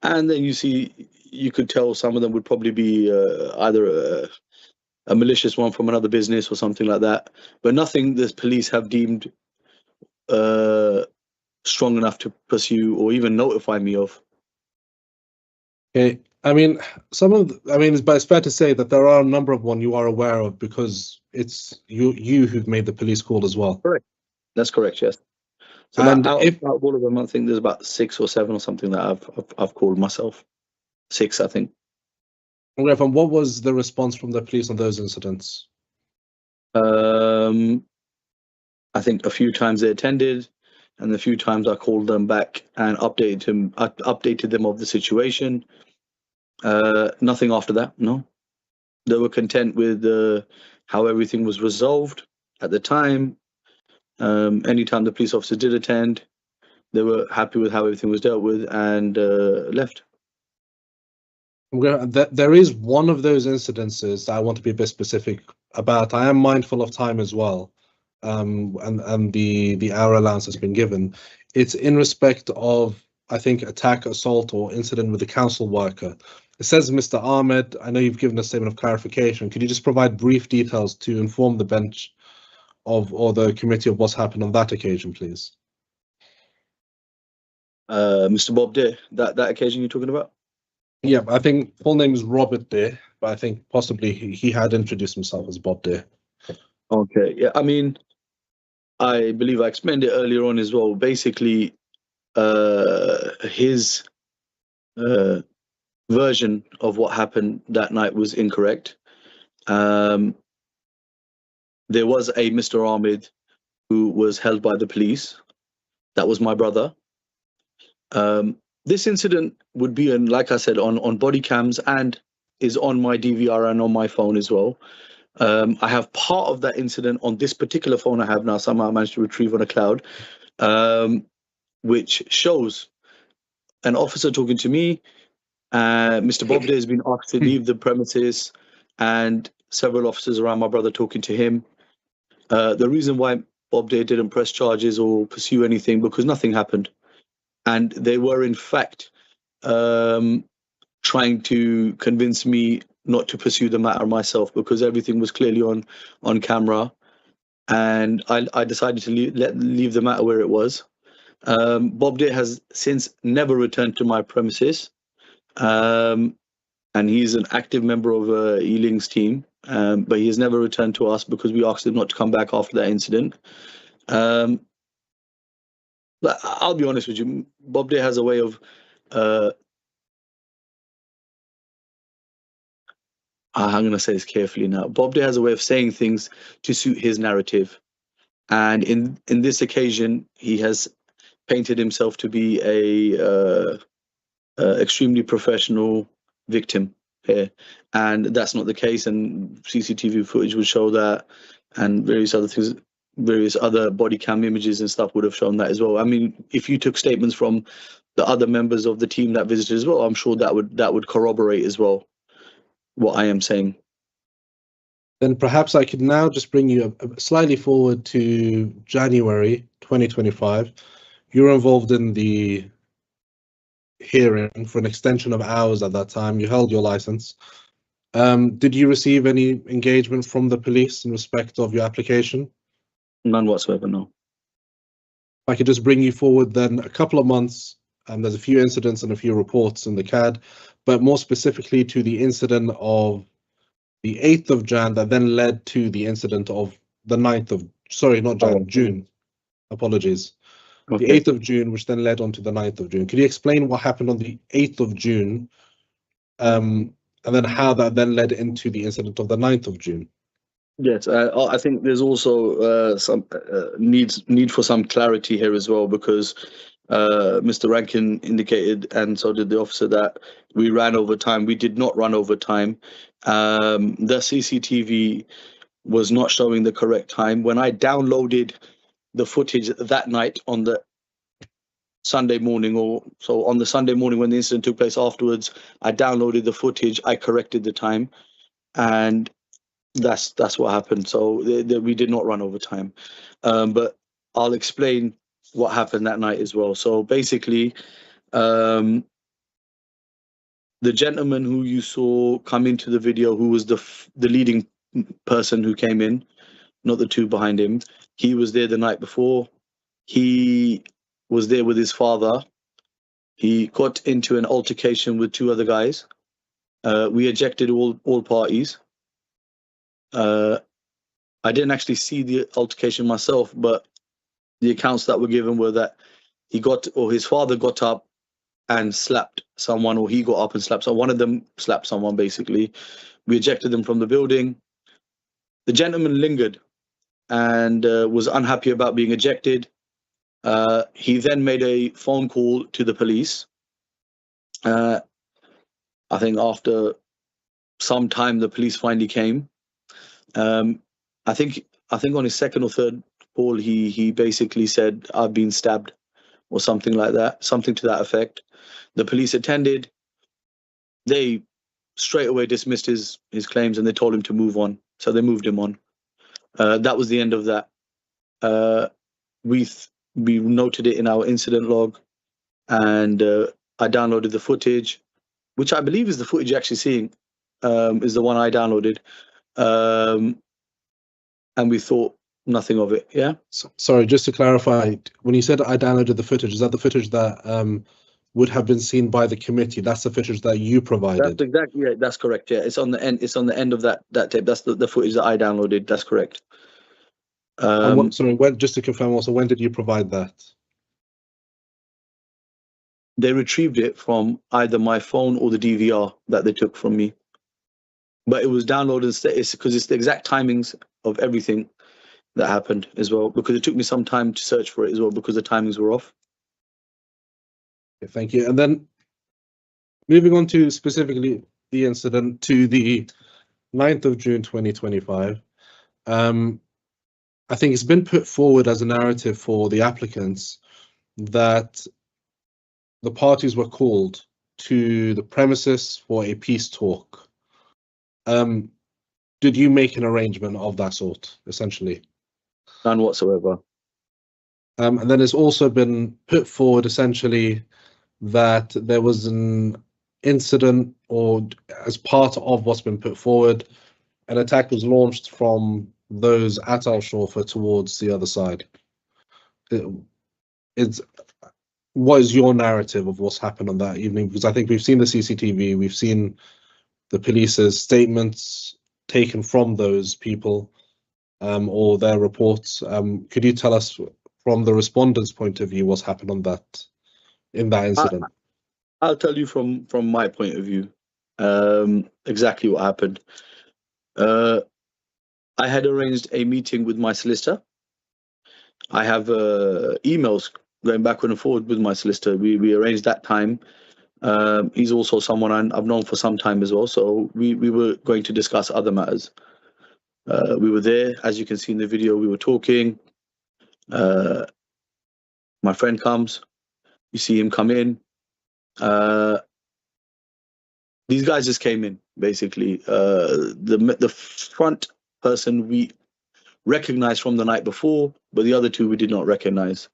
Speaker 7: and then you could tell some of them would probably be either a malicious one from another business or something like that, but nothing the police have deemed strong enough to pursue or even notify me of.
Speaker 5: Okay, I mean, but it's fair to say that there are a number of one you are aware of because it's you who've made the police call as well.
Speaker 7: Correct. That's correct. Yes. So and out of all of them, I think there's about 6 or 7 or something that I've called myself. 6, I think.
Speaker 5: And what was the response from the police on those incidents?
Speaker 7: I think a few times they attended, and a few times I called them back and updated them of the situation. Nothing after that, no. They were content with how everything was resolved at the time. Anytime the police officer did attend, they were happy with how everything was dealt with and left.
Speaker 5: There is one of those incidences that I want to be a bit specific about. I am mindful of time as well, and the hour allowance has been given. It's in respect of, I think, attack, assault, or incident with a council worker. It says, Mr. Ahmed, I know you've given a statement of clarification. Could you just provide brief details to inform the bench of, or the committee, of what's happened on that occasion, please?
Speaker 7: Mr. Bob Day, that occasion you're talking about?
Speaker 5: Yeah, I think full name is Robert Day, but I think possibly he had introduced himself as Bob Day.
Speaker 7: Okay, yeah, I mean, I believe I explained it earlier on as well. Basically, his version of what happened that night was incorrect. There was a Mr. Ahmed who was held by the police. That was my brother. This incident would be, like I said, on body cams and is on my DVR and on my phone as well. I have part of that incident on this particular phone I have now, somehow I managed to retrieve on a cloud, which shows an officer talking to me. Mr. Bob Day has been asked to leave the premises, and several officers around my brother talking to him. The reason why Bob Day didn't press charges or pursue anything, because nothing happened. And they were, in fact, trying to convince me not to pursue the matter myself, because everything was clearly on camera. And I decided to leave the matter where it was. Bob Day has since never returned to my premises. And he's an active member of Ealing's team, but he has never returned to us because we asked him not to come back after that incident. But I'll be honest with you, Bob Day has a way of I'm going to say this carefully now. Bob Day has a way of saying things to suit his narrative. And in this occasion, he has painted himself to be a extremely professional victim here. And that's not the case. And CCTV footage would show that, and various other things, various other body cam images and stuff would have shown that as well. I mean, if you took statements from the other members of the team that visited as well, I'm sure that would corroborate as well what I am saying.
Speaker 5: Then perhaps I could now just bring you slightly forward to January 2025. You were involved in the hearing for an extension of hours at that time. You held your license. Did you receive any engagement from the police in respect of your application?
Speaker 7: None whatsoever, no.
Speaker 5: If I could just bring you forward then a couple of months. There's a few incidents and a few reports in the CAD, but more specifically to the incident of the 8th of Jan that then led to the incident of the 9th of, sorry, not Jan, June. Apologies.
Speaker 7: Okay.
Speaker 5: The 8th of June, which then led on to the 9th of June. Could you explain what happened on the 8th of June, and then how that then led into the incident of the 9th of June?
Speaker 7: Yes, I think there's also some need for some clarity here as well, because Mr. Rankin indicated, and so did the officer, that we ran over time. We did not run over time. The CCTV was not showing the correct time. When I downloaded the footage that night on the Sunday morning, or so on the Sunday morning when the incident took place afterwards, I downloaded the footage, I corrected the time, and that's what happened. So we did not run over time. But I'll explain what happened that night as well. So basically, the gentleman who you saw come into the video, who was the leading person who came in, not the two behind him, he was there the night before. He was there with his father. He got into an altercation with two other guys. We ejected all parties. I didn't actually see the altercation myself, but the accounts that were given were that his father got up and slapped someone, or he got up and slapped someone. One of them slapped someone, basically. We ejected them from the building. The gentleman lingered and was unhappy about being ejected. He then made a phone call to the police. I think after some time, the police finally came. I think on his second or third Paul, he basically said, "I've been stabbed," or something like that, something to that effect. The police attended. They straight away dismissed his claims, and they told him to move on. So they moved him on. That was the end of that. We noted it in our incident log, and I downloaded the footage, which I believe is the footage you're actually seeing, is the one I downloaded. And we thought nothing of it. Yeah.
Speaker 5: Sorry, just to clarify, when you said I downloaded the footage, is that the footage that would have been seen by the committee? That's the footage that you provided.
Speaker 7: That's exactly, yeah, that's correct. Yeah, it's on the end. It's on the end of that tape. That's the footage that I downloaded. That's correct.
Speaker 5: Sorry, just to confirm also, when did you provide that?
Speaker 7: They retrieved it from either my phone or the DVR that they took from me. But it was downloaded, because it's the exact timings of everything that happened as well, because it took me some time to search for it as well, because the timings were off.
Speaker 5: Okay, thank you. And then moving on to specifically the incident to the 9th of June 2025, I think it's been put forward as a narrative for the applicants that the parties were called to the premises for a peace talk. Did you make an arrangement of that sort, essentially?
Speaker 7: None whatsoever.
Speaker 5: And then it's also been put forward, essentially, that there was an incident, or as part of what's been put forward, an attack was launched from those at Shorfa towards the other side. What is your narrative of what's happened on that evening? Because I think we've seen the CCTV, we've seen the police's statements taken from those people, or their reports. Could you tell us from the respondents' point of view what's happened on that, in that incident?
Speaker 7: I'll tell you from my point of view exactly what happened. I had arranged a meeting with my solicitor. I have emails going backward and forward with my solicitor. We arranged that time. He's also someone I've known for some time as well, so we were going to discuss other matters. We were there, as you can see in the video, we were talking. My friend comes, you see him come in. These guys just came in, basically. The front person we recognized from the night before, but the other two we did not recognize.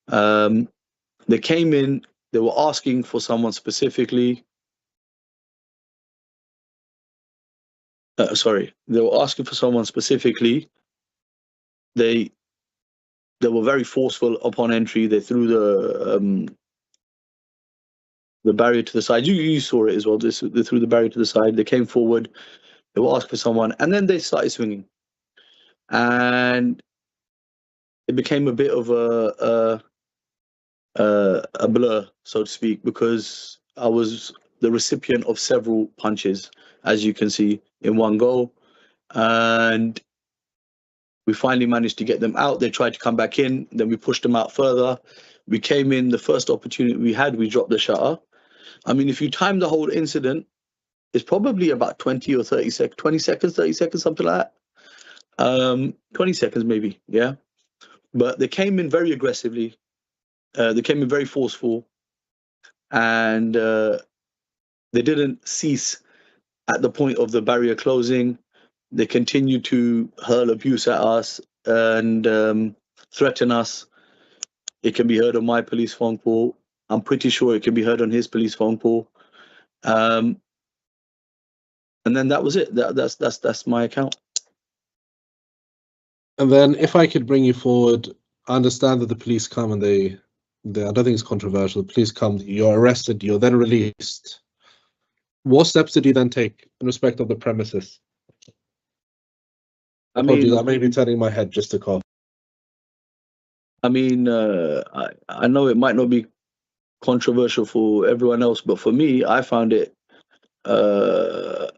Speaker 7: They came in, they were asking for someone specifically. They were asking for someone specifically. They were very forceful upon entry. They threw the barrier to the side. You saw it as well. They threw the barrier to the side. They came forward. They were asking for someone, and then they started swinging. And it became a bit of a blur, so to speak, because I was the recipient of several punches, as you can see, in one go. And we finally managed to get them out. They tried to come back in, then we pushed them out further. We came in, the first opportunity we had, we dropped the shutter. I mean, if you time the whole incident, it's probably about 20 or 30 seconds, 20 seconds, 30 seconds, something like that. 20 seconds maybe, yeah. But they came in very aggressively. They came in very forceful, and they didn't cease at the point of the barrier closing. They continued to hurl abuse at us and threaten us. It can be heard on my police phone call. I'm pretty sure it can be heard on his police phone call. And then that was it. That's my account.
Speaker 5: And then, if I could bring you forward, I understand that the police come and I don't think it's controversial. The police come, you're arrested, you're then released. What steps did you then take in respect of the premises? Apologies, I may be turning my head just to cough.
Speaker 7: I mean, I know it might not be controversial for everyone else, but for me, I found it a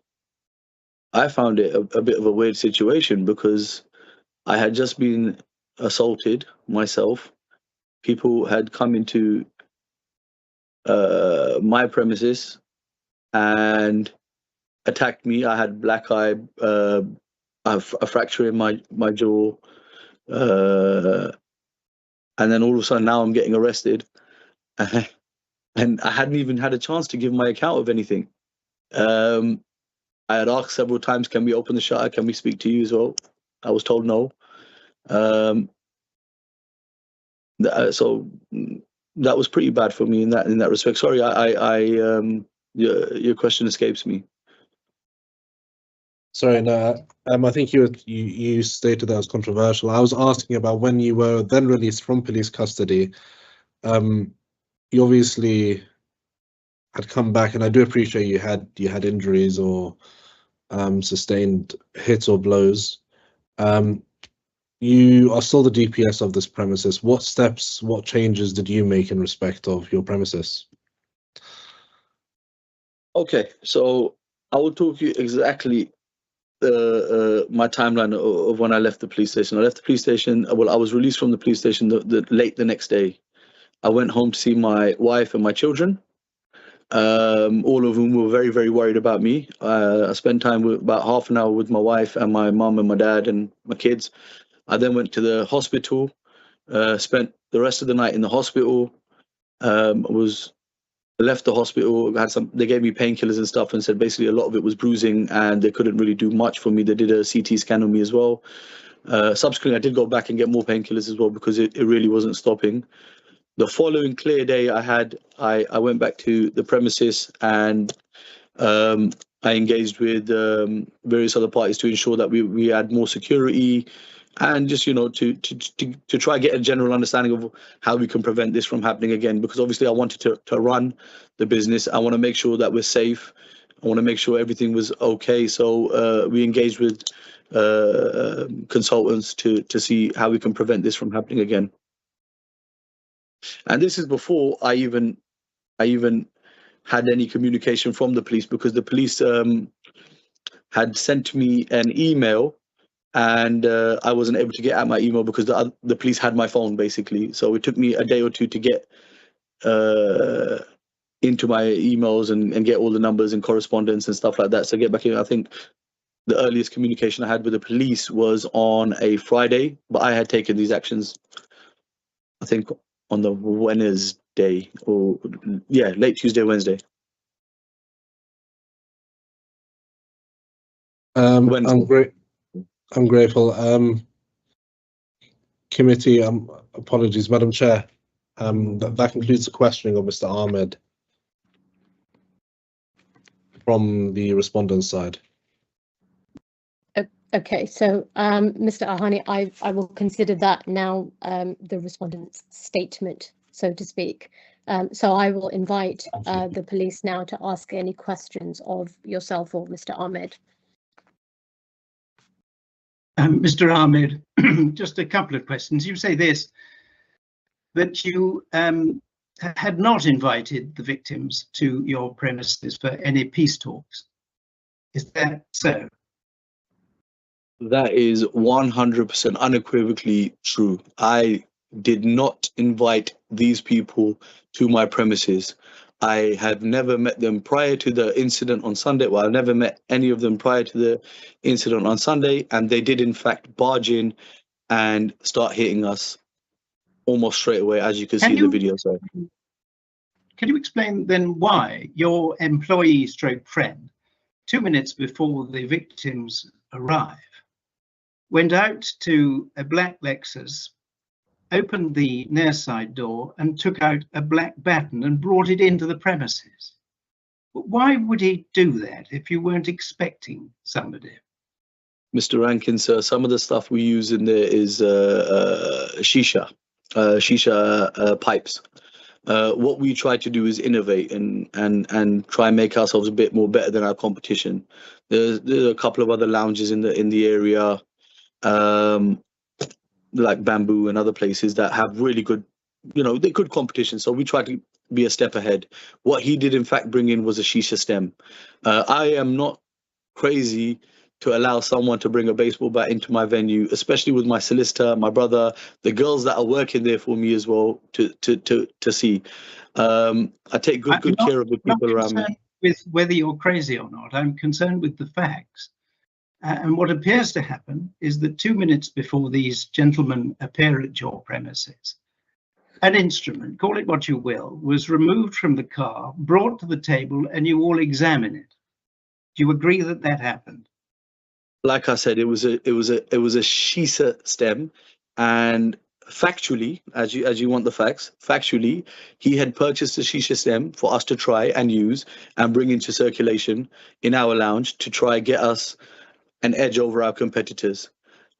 Speaker 7: bit of a weird situation, because I had just been assaulted myself. People had come into my premises and attacked me. I had black eye, a fracture in my jaw. and then all of a sudden now I'm getting arrested, and I hadn't even had a chance to give my account of anything. I had asked several times, can we open the shutter? Can we speak to you as well? I was told no. So that was pretty bad for me in that respect. Sorry, your question escapes me.
Speaker 5: Sorry, no, I think you stated that was controversial. I was asking about when you were then released from police custody. You obviously had come back, and I do appreciate you had injuries or sustained hits or blows. You are still the DPS of this premises. What steps, what changes did you make in respect of your premises?
Speaker 7: Okay, so I will talk you exactly my timeline of when I left the police station. I left the police station. Well, I was released from the police station late the next day. I went home to see my wife and my children, all of whom were very, very worried about me. I spent time with about half an hour with my wife and my mum and my dad and my kids. I then went to the hospital, spent the rest of the night in the hospital. Left the hospital, they gave me painkillers and stuff, and said basically a lot of it was bruising and they couldn't really do much for me. They did a CT scan on me as well. Subsequently, I did go back and get more painkillers as well because it really wasn't stopping. The following clear day I went back to the premises and I engaged with various other parties to ensure that we had more security and just, to try get a general understanding of how we can prevent this from happening again, because obviously I wanted to run the business. I want to make sure that we're safe. I want to make sure everything was okay. So we engaged with consultants to see how we can prevent this from happening again. And this is before I even had any communication from the police, because the police had sent me an email, and I wasn't able to get at my email because the police had my phone, basically. So it took me a day or two to get into my emails and get all the numbers and correspondence and stuff like that. So get back in. I think the earliest communication I had with the police was on a Friday, but I had taken these actions, I think, on the Wednesday, or late Tuesday, Wednesday.
Speaker 5: I'm grateful. Committee, apologies, Madam Chair. That concludes the questioning of Mr. Ahmed from the respondent's side.
Speaker 1: Okay, so Mr. Ahani, I will consider that now the respondent's statement, so to speak. So I will invite the police now to ask any questions of yourself or Mr. Ahmed.
Speaker 2: Mr. Ahmed, just a couple of questions. You say this, that you had not invited the victims to your premises for any peace talks. Is that so?
Speaker 7: That is 100% unequivocally true. I did not invite these people to my premises. I have never met them prior to the incident on Sunday. Well, I've never met any of them prior to the incident on Sunday, and they did in fact barge in and start hitting us almost straight away, as you can see in the video. So,
Speaker 2: can you explain then why your employee stroke friend, 2 minutes before the victims arrived, went out to a black Lexus, opened the near side door and took out a black baton and brought it into the premises? Why would he do that if you weren't expecting somebody?
Speaker 7: Mr. Rankin, sir, some of the stuff we use in there is shisha pipes. What we try to do is innovate and try and make ourselves a bit more better than our competition. There's a couple of other lounges in the area, like Bamboo and other places that have really good, they're good competition. So we try to be a step ahead. What he did in fact bring in was a shisha stem. I am not crazy to allow someone to bring a baseball bat into my venue, especially with my solicitor, my brother, the girls that are working there for me as well, to see. I take good care of the people around me.
Speaker 2: With whether you're crazy or not, I'm concerned with the facts. And what appears to happen is that 2 minutes before these gentlemen appear at your premises, an instrument, call it what you will, was removed from the car, brought to the table, and you all examine it. Do you agree that that happened?
Speaker 7: Like I said, it was a Shisa stem, and factually, as you want the facts, factually, he had purchased a shisha stem for us to try and use and bring into circulation in our lounge to try get us an edge over our competitors.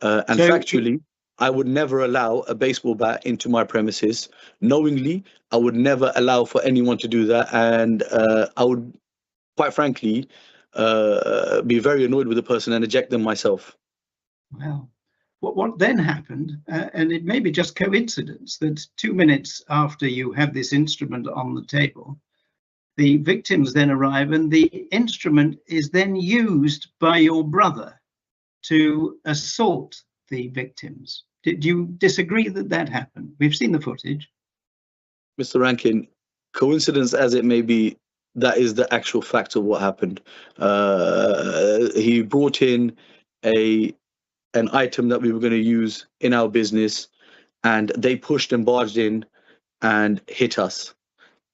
Speaker 7: And
Speaker 2: So-
Speaker 7: factually, I would never allow a baseball bat into my premises. Knowingly, I would never allow for anyone to do that, and I would, quite frankly, be very annoyed with the person and eject them myself.
Speaker 2: Well, what then happened, and it may be just coincidence, that 2 minutes after you have this instrument on the table, the victims then arrive and the instrument is then used by your brother to assault the victims. Did you disagree that that happened? We've seen the footage.
Speaker 7: Mr. Rankin, coincidence as it may be, that is the actual fact of what happened. He brought in an item that we were going to use in our business, and they pushed and barged in and hit us.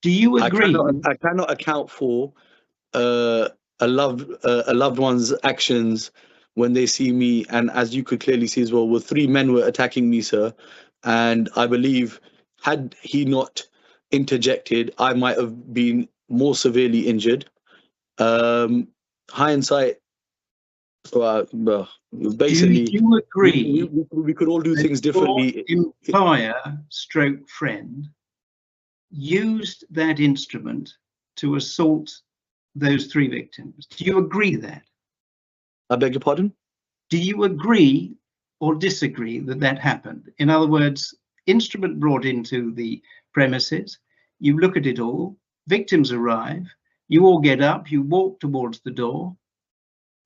Speaker 2: Do you agree?
Speaker 7: I cannot account for a loved one's actions when they see me, and as you could clearly see as well, 3 men were attacking me, sir, and I believe had he not interjected, I might have been more severely injured. Hindsight, basically,
Speaker 2: do you agree
Speaker 7: we could all do things differently.
Speaker 2: Your employer stroke friend used that instrument to assault those 3 victims? Do you agree that?
Speaker 7: I beg your pardon?
Speaker 2: Do you agree or disagree that that happened? In other words, instrument brought into the premises, you look at it all, victims arrive, you all get up, you walk towards the door,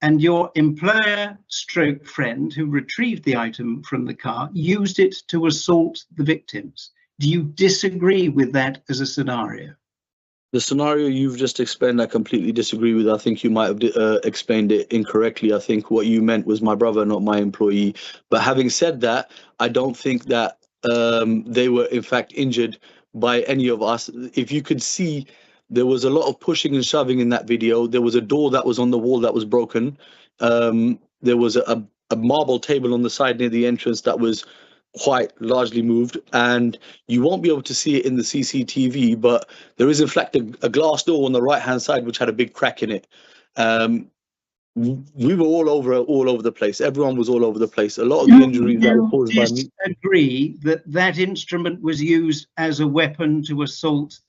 Speaker 2: and your employer stroke friend who retrieved the item from the car used it to assault the victims. Do you disagree with that as a scenario?
Speaker 7: The scenario you've just explained, I completely disagree with. I think you might have explained it incorrectly. I think what you meant was my brother, not my employee. But having said that, I don't think that they were in fact injured by any of us. If you could see, there was a lot of pushing and shoving in that video. There was a door that was on the wall that was broken. There was a marble table on the side near the entrance that was quite largely moved, and you won't be able to see it in the CCTV, but there is in fact a glass door on the right hand side which had a big crack in it. We were all over the place. Everyone was all over the place. A lot of the injuries that were caused by me.
Speaker 2: Agree that that instrument was used as a weapon to assault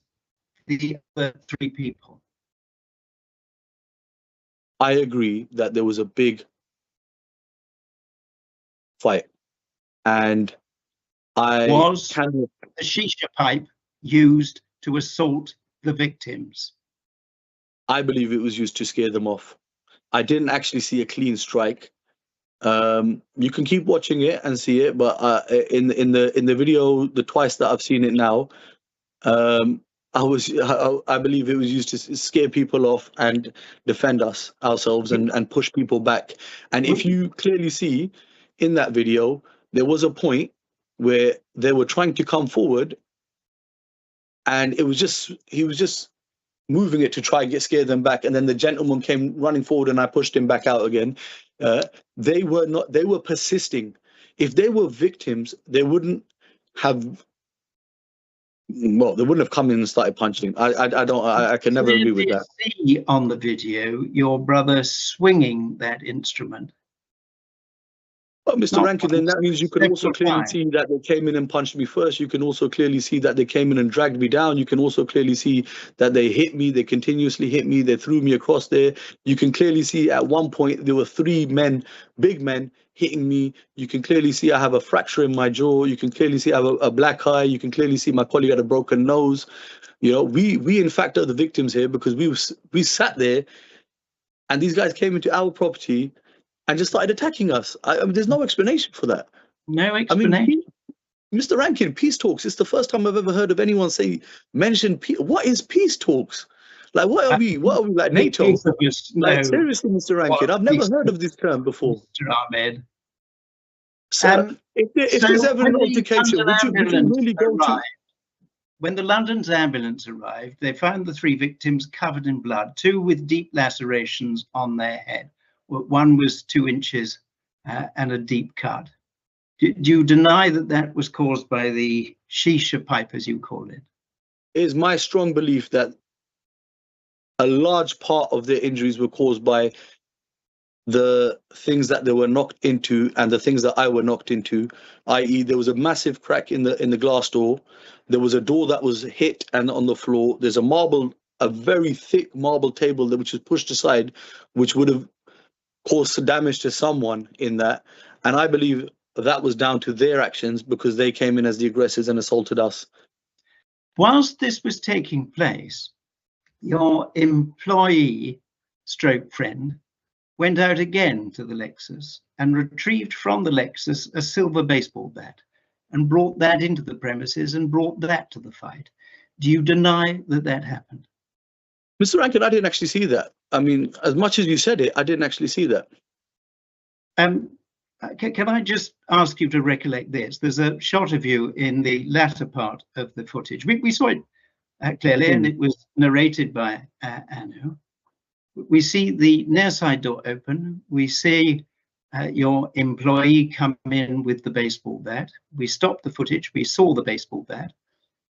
Speaker 2: the other 3 people?
Speaker 7: I agree that there was a big fight, and
Speaker 2: Was the shisha pipe used to assault the victims?
Speaker 7: I believe it was used to scare them off. I didn't actually see a clean strike. You can keep watching it and see it, but in the video, the twice that I've seen it now, I believe it was used to scare people off and defend ourselves and push people back. And if you clearly see in that video, there was a point where they were trying to come forward, and he was just moving it to try and scare them back, and then the gentleman came running forward and I pushed him back out again. They were persisting. If they were victims, they wouldn't have come in and started punching. I can never agree with that.
Speaker 2: See on the video your brother swinging that instrument?
Speaker 7: Well, Mr. Rankin, then that means you can also clearly see that they came in and punched me first. You can also clearly see that they came in and dragged me down. You can also clearly see that they hit me. They continuously hit me. They threw me across there. You can clearly see at one point there were 3 men, big men, hitting me. You can clearly see I have a fracture in my jaw. You can clearly see I have a black eye. You can clearly see my colleague had a broken nose. You know, we in fact are the victims here, because we sat there and these guys came into our property and just started attacking us. I mean, there's no explanation for that.
Speaker 2: No explanation.
Speaker 7: I mean, Mr. Rankin, peace talks. It's the first time I've ever heard of anyone mention peace. What is peace talks? Like, what are we like,
Speaker 2: Make
Speaker 7: NATO?
Speaker 2: use of your
Speaker 7: Like,
Speaker 2: snow,
Speaker 7: seriously, Mr. Rankin, I've never heard of this term before.
Speaker 2: Mr. Ahmed.
Speaker 7: So, if there's ever
Speaker 2: when
Speaker 7: an
Speaker 2: the
Speaker 7: altercation,
Speaker 2: London
Speaker 7: would you
Speaker 2: ambulance
Speaker 7: really go to?
Speaker 2: arrived, when the London's ambulance arrived, they found the 3 victims covered in blood, 2 with deep lacerations on their head. One was 2 inches and a deep cut. Do you deny that that was caused by the shisha pipe, as you call it?
Speaker 7: It is my strong belief that a large part of their injuries were caused by the things that they were knocked into and the things that I were knocked into, i.e. there was a massive crack in the glass door. There was a door that was hit and on the floor. There's a very thick marble table which was pushed aside, which would have caused damage to someone in that. And I believe that was down to their actions because they came in as the aggressors and assaulted us.
Speaker 2: Whilst this was taking place, your employee stroke friend went out again to the Lexus and retrieved from the Lexus a silver baseball bat and brought that into the premises and brought that to the fight. Do you deny that that happened?
Speaker 7: Mr. Rankin, I didn't actually see that. I mean, as much as you said it, I didn't actually see that.
Speaker 2: Can I just ask you to recollect this? There's a shot of you in the latter part of the footage. We saw it clearly, and it was narrated by Anu. We see the near side door open. We see your employee come in with the baseball bat. We stopped the footage. We saw the baseball bat.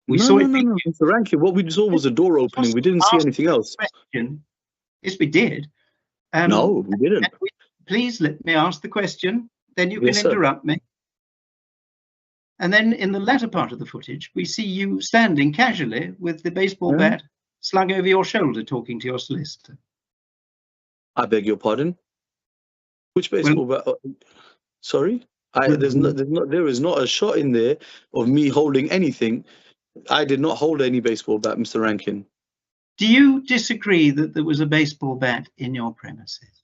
Speaker 2: We saw it.
Speaker 7: No, Mr. Rankin, what we saw was a door opening. We didn't see anything else.
Speaker 2: Yes, we did.
Speaker 7: No, we didn't.
Speaker 2: Please let me ask the question. Then you can interrupt me. And then in the latter part of the footage, we see you standing casually with the baseball bat slung over your shoulder, talking to your solicitor.
Speaker 7: I beg your pardon. Which baseball bat? Sorry, there is not a shot in there of me holding anything. I did not hold any baseball bat, Mr. Rankin.
Speaker 2: Do you disagree that there was a baseball bat in your premises?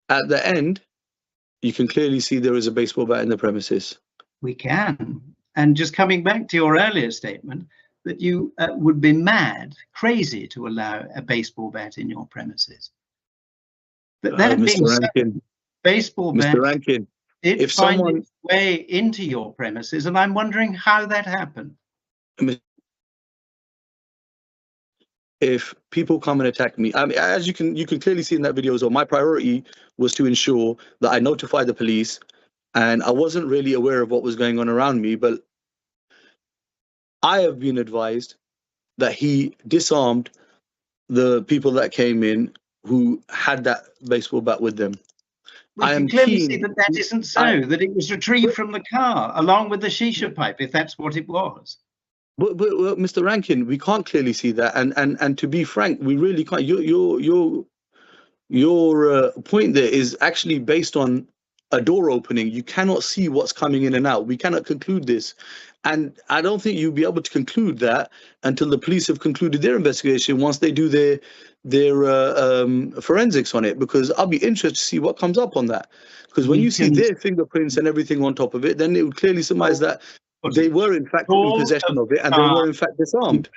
Speaker 7: At the end, you can clearly see there is a baseball bat in the premises.
Speaker 2: We can. And just coming back to your earlier statement, that you would be mad, crazy to allow a baseball bat in your premises. But that being
Speaker 7: Mr. Rankin,
Speaker 2: baseball bat,
Speaker 7: Mr. Rankin,
Speaker 2: it finds its way into your premises, and I'm wondering how that happened.
Speaker 7: If people come and attack me, I mean, as you can clearly see in that video as well, my priority was to ensure that I notified the police, and I wasn't really aware of what was going on around me, but I have been advised that he disarmed the people that came in who had that baseball bat with them.
Speaker 2: We can clearly see that that isn't so, that it was retrieved from the car along with the shisha pipe, if that's what it was.
Speaker 7: But Mr. Rankin, we can't clearly see that, and to be frank, we really can't. Your point there is actually based on a door opening. You cannot see what's coming in and out. We cannot conclude this, and I don't think you'll be able to conclude that until the police have concluded their investigation. Once they do their forensics on it, because I'll be interested to see what comes up on that. Because when you see their fingerprints and everything on top of it, then it would clearly surmise that they were in fact in possession of it and they were in fact disarmed.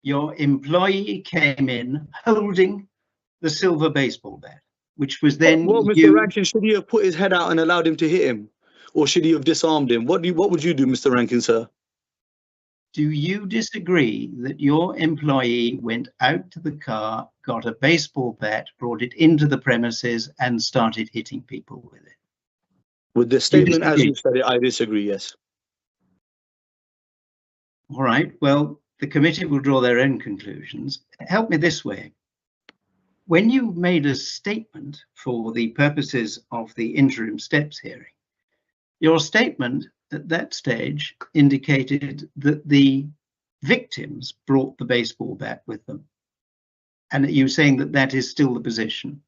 Speaker 2: Your employee came in holding the silver baseball bat, which was then
Speaker 7: Well, Mr. Rankin, should he have put his head out and allowed him to hit him? Or should he have disarmed him? What would you do, Mr. Rankin, sir?
Speaker 2: Do you disagree that your employee went out to the car, got a baseball bat, brought it into the premises and started hitting people with it?
Speaker 7: With the statement as you said it, I disagree, yes.
Speaker 2: All right, well, the committee will draw their own conclusions. Help me this way. When you made a statement for the purposes of the interim steps hearing, your statement at that stage indicated that the victims brought the baseball bat with them. And are you saying that that is still the position?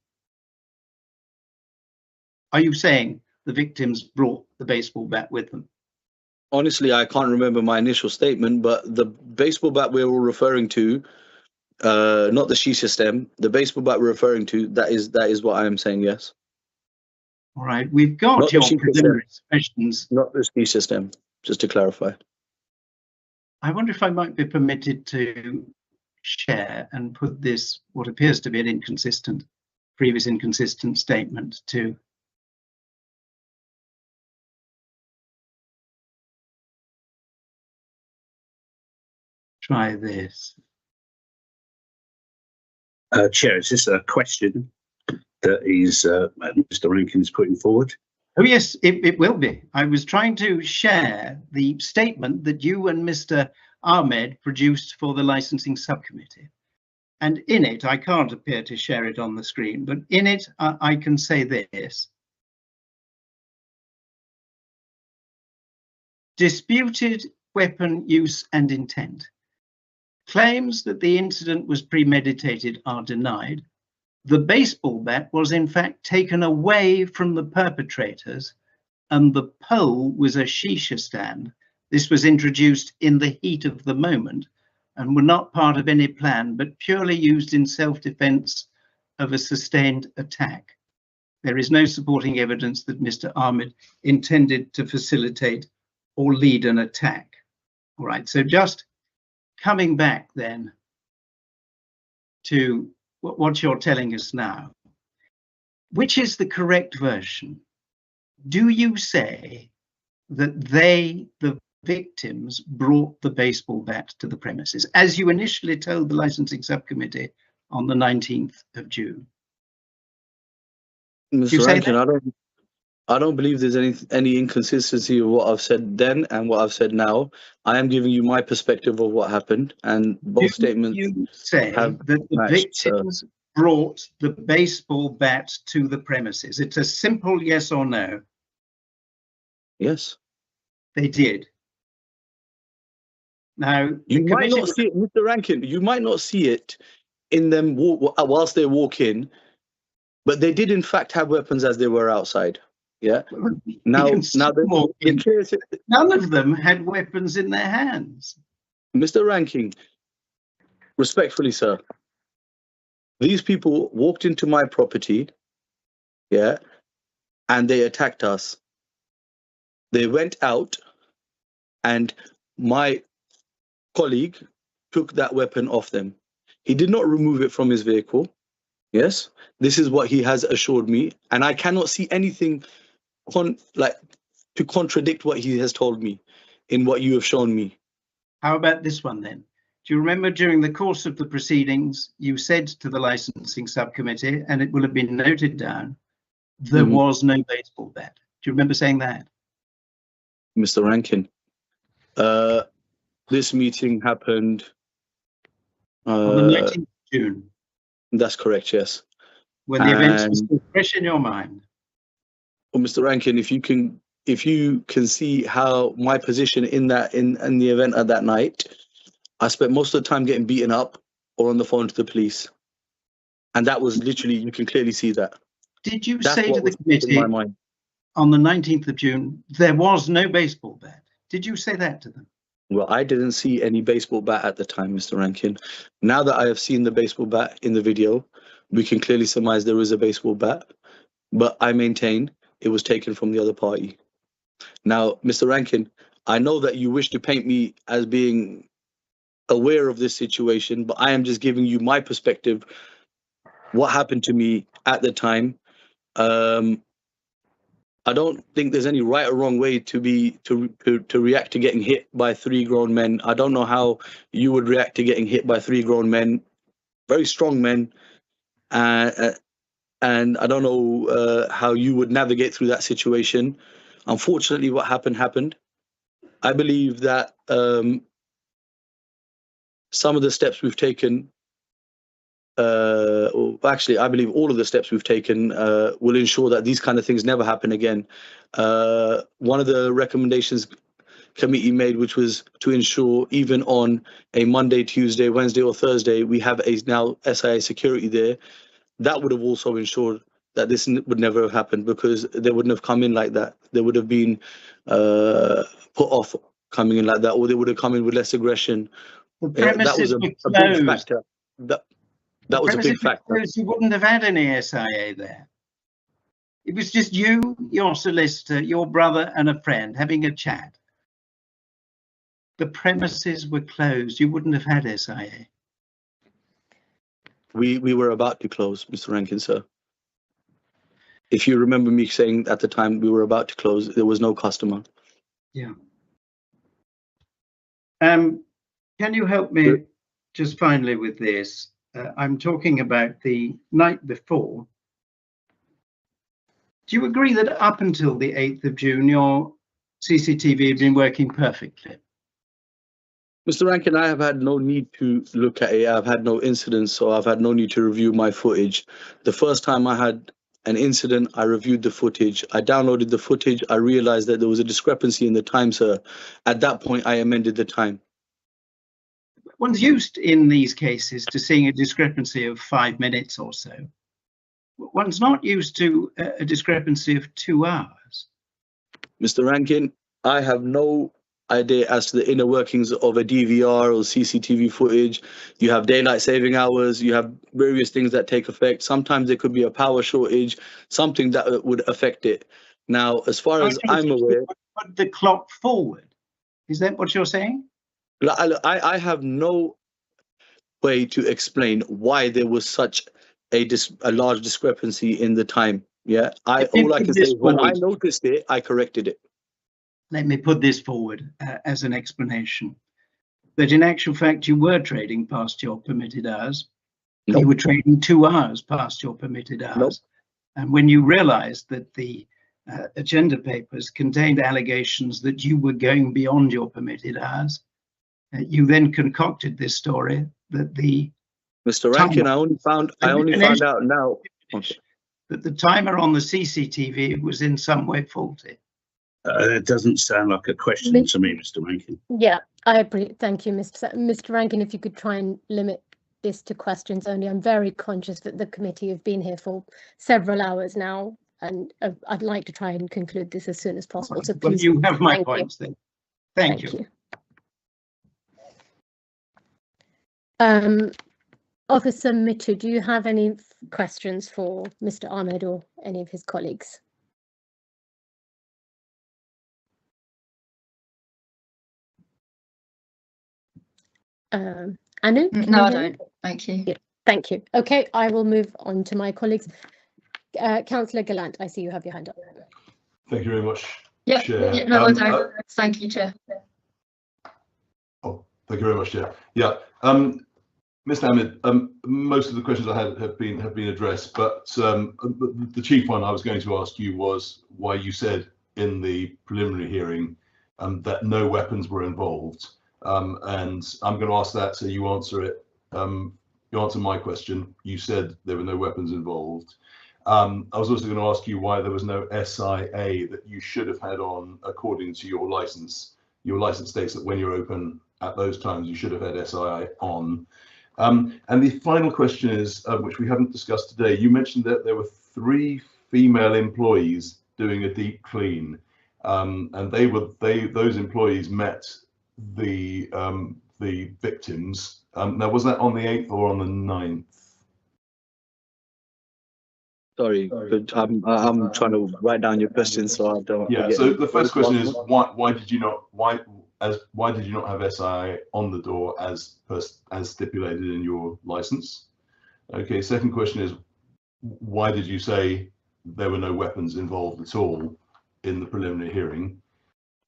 Speaker 2: Are you saying the victims brought the baseball bat with them?
Speaker 7: Honestly, I can't remember my initial statement, but the baseball bat we were referring to, not the shisha stem, the baseball bat we're referring to, that is what I am saying, yes.
Speaker 2: All right, we've got
Speaker 7: not
Speaker 2: your preliminary questions.
Speaker 7: Not the shisha stem, just to clarify.
Speaker 2: I wonder if I might be permitted to share and put this, what appears to be an previous inconsistent statement, to try this.
Speaker 6: Chair, is this a question that Mr. Rankin is putting forward?
Speaker 2: Oh yes, it will be. I was trying to share the statement that you and Mr. Ahmed produced for the licensing subcommittee. And in it, I can't appear to share it on the screen, but in it, I can say this. Disputed weapon use and intent. Claims that the incident was premeditated are denied. The baseball bat was in fact taken away from the perpetrators, and the pole was a shisha stand. This was introduced in the heat of the moment and were not part of any plan, but purely used in self-defense of a sustained attack. There is no supporting evidence that Mr. Ahmed intended to facilitate or lead an attack. All right, so just coming back then to what you're telling us now, which is the correct version? Do you say that the victims, brought the baseball bat to the premises, as you initially told the licensing subcommittee on the 19th of June?
Speaker 7: Mr. Rankin, I don't believe there's any inconsistency of what I've said then and what I've said now. I am giving you my perspective of what happened, and both statements.
Speaker 2: You say
Speaker 7: have
Speaker 2: that the
Speaker 7: matched,
Speaker 2: victims brought the baseball bat to the premises. It's a simple yes or no.
Speaker 7: Yes.
Speaker 2: They did. Now,
Speaker 7: You might not see it, Mr. Rankin. You might not see it in them whilst they walk in, but they did in fact have weapons as they were outside. Yeah. Now
Speaker 2: none of them had weapons in their hands.
Speaker 7: Mr. Rankin, respectfully, sir, these people walked into my property, yeah, and they attacked us. They went out, and my colleague took that weapon off them. He did not remove it from his vehicle. Yes, this is what he has assured me, and I cannot see anything to contradict what he has told me in what you have shown me.
Speaker 2: How about this one then? Do you remember during the course of the proceedings, you said to the licensing subcommittee, and it will have been noted down, there was no baseball bat. Do you remember saying that?
Speaker 7: Mr. Rankin, this meeting happened
Speaker 2: on the 19th of June.
Speaker 7: That's correct, yes.
Speaker 2: When the events were still fresh in your mind.
Speaker 7: Well, Mr. Rankin, if you can see how my position in the event of that night, I spent most of the time getting beaten up or on the phone to the police. And that was literally, you can clearly see that.
Speaker 2: Did you say to the committee on the 19th of June, there was no baseball bat? Did you say that to them?
Speaker 7: Well, I didn't see any baseball bat at the time, Mr. Rankin. Now that I have seen the baseball bat in the video, we can clearly surmise there is a baseball bat, but I maintain it was taken from the other party. Now, Mr. Rankin, I know that you wish to paint me as being aware of this situation, but I am just giving you my perspective, what happened to me at the time. I don't think there's any right or wrong way to react to getting hit by 3 grown men. I don't know how you would react to getting hit by 3 grown men, very strong men, and I don't know how you would navigate through that situation. Unfortunately, what happened. I believe that some of the steps we've taken, I believe all of the steps we've taken will ensure that these kind of things never happen again. One of the recommendations committee made, which was to ensure even on a Monday, Tuesday, Wednesday or Thursday, we have a now SIA security there. That would have also ensured that this would never have happened, because they wouldn't have come in like that. They would have been put off coming in like that, or they would have come in with less aggression. That was a big factor. That was a big factor.
Speaker 2: You wouldn't have had any SIA there. It was just you, your solicitor, your brother and a friend having a chat. the premises were closed, you wouldn't have had SIA.
Speaker 7: We were about to close, Mr. Rankin, sir. If you remember me saying at the time we were about to close, there was no customer.
Speaker 2: Yeah. Can you help me just finally with this? I'm talking about the night before. Do you agree that up until the 8th of June, your CCTV had been working perfectly?
Speaker 7: Mr. Rankin, I have had no need to look at it. I've had no incidents, so I've had no need to review my footage. The first time I had an incident, I reviewed the footage. I downloaded the footage. I realized that there was a discrepancy in the time, sir. At that point, I amended the time.
Speaker 2: One's used in these cases to seeing a discrepancy of 5 minutes or so. One's not used to a discrepancy of 2 hours.
Speaker 7: Mr. Rankin, I have no idea as to the inner workings of a DVR or CCTV footage. You have daylight saving hours, you have various things that take effect. Sometimes there could be a power shortage, something that would affect it. Now, as far as I'm aware,
Speaker 2: put the clock forward. Is that what you're saying?
Speaker 7: I have no way to explain why there was such a large discrepancy in the time. Yeah, all I can say is when I noticed it, I corrected it.
Speaker 2: Let me put this forward as an explanation. That in actual fact, you were trading past your permitted hours.
Speaker 7: Nope.
Speaker 2: You were trading 2 hours past your permitted hours.
Speaker 7: Nope.
Speaker 2: And when you realized that the agenda papers contained allegations that you were going beyond your permitted hours, you then concocted this story that the
Speaker 7: Mr. Rankin, I only found out now
Speaker 2: that the timer on the CCTV was in some way faulty.
Speaker 6: That doesn't sound like a question to me, Mr. Rankin.
Speaker 1: Yeah, I agree. Thank you, Mr. Rankin. If you could try and limit this to questions only. I'm very conscious that the committee have been here for several hours now, and I'd like to try and conclude this as soon as possible. So please,
Speaker 2: you have my points then. Thank you.
Speaker 1: Officer Mittu, do you have any questions for Mr. Ahmed or any of his colleagues? Anu?
Speaker 3: No, I don't. Thank you.
Speaker 1: Yeah, thank you. Okay, I will move on to my colleagues. Councillor Gallant, I see you have your hand up.
Speaker 4: Thank you very much,
Speaker 3: Yeah,
Speaker 4: Chair.
Speaker 3: no, I don't. Thank you, Chair.
Speaker 4: Oh, thank you very much, Chair. Yeah, Mr. Ahmed, most of the questions I had have been addressed, but the chief one I was going to ask you was why you said in the preliminary hearing that no weapons were involved. And I'm going to ask that, so you answer it. You answer my question. You said there were no weapons involved. I was also going to ask you why there was no SIA that you should have had on according to your license. Your license states that when you're open at those times, you should have had SIA on. And the final question is, which we haven't discussed today, you mentioned that there were 3 female employees doing a deep clean, and those employees met the victims. Now, was that on the 8th or on the 9th?
Speaker 7: Sorry, but I'm trying to write down your questions so I don't.
Speaker 4: Yeah. So the first question is why did you not have SIA on the door as stipulated in your license? Okay. Second question is why did you say there were no weapons involved at all in the preliminary hearing?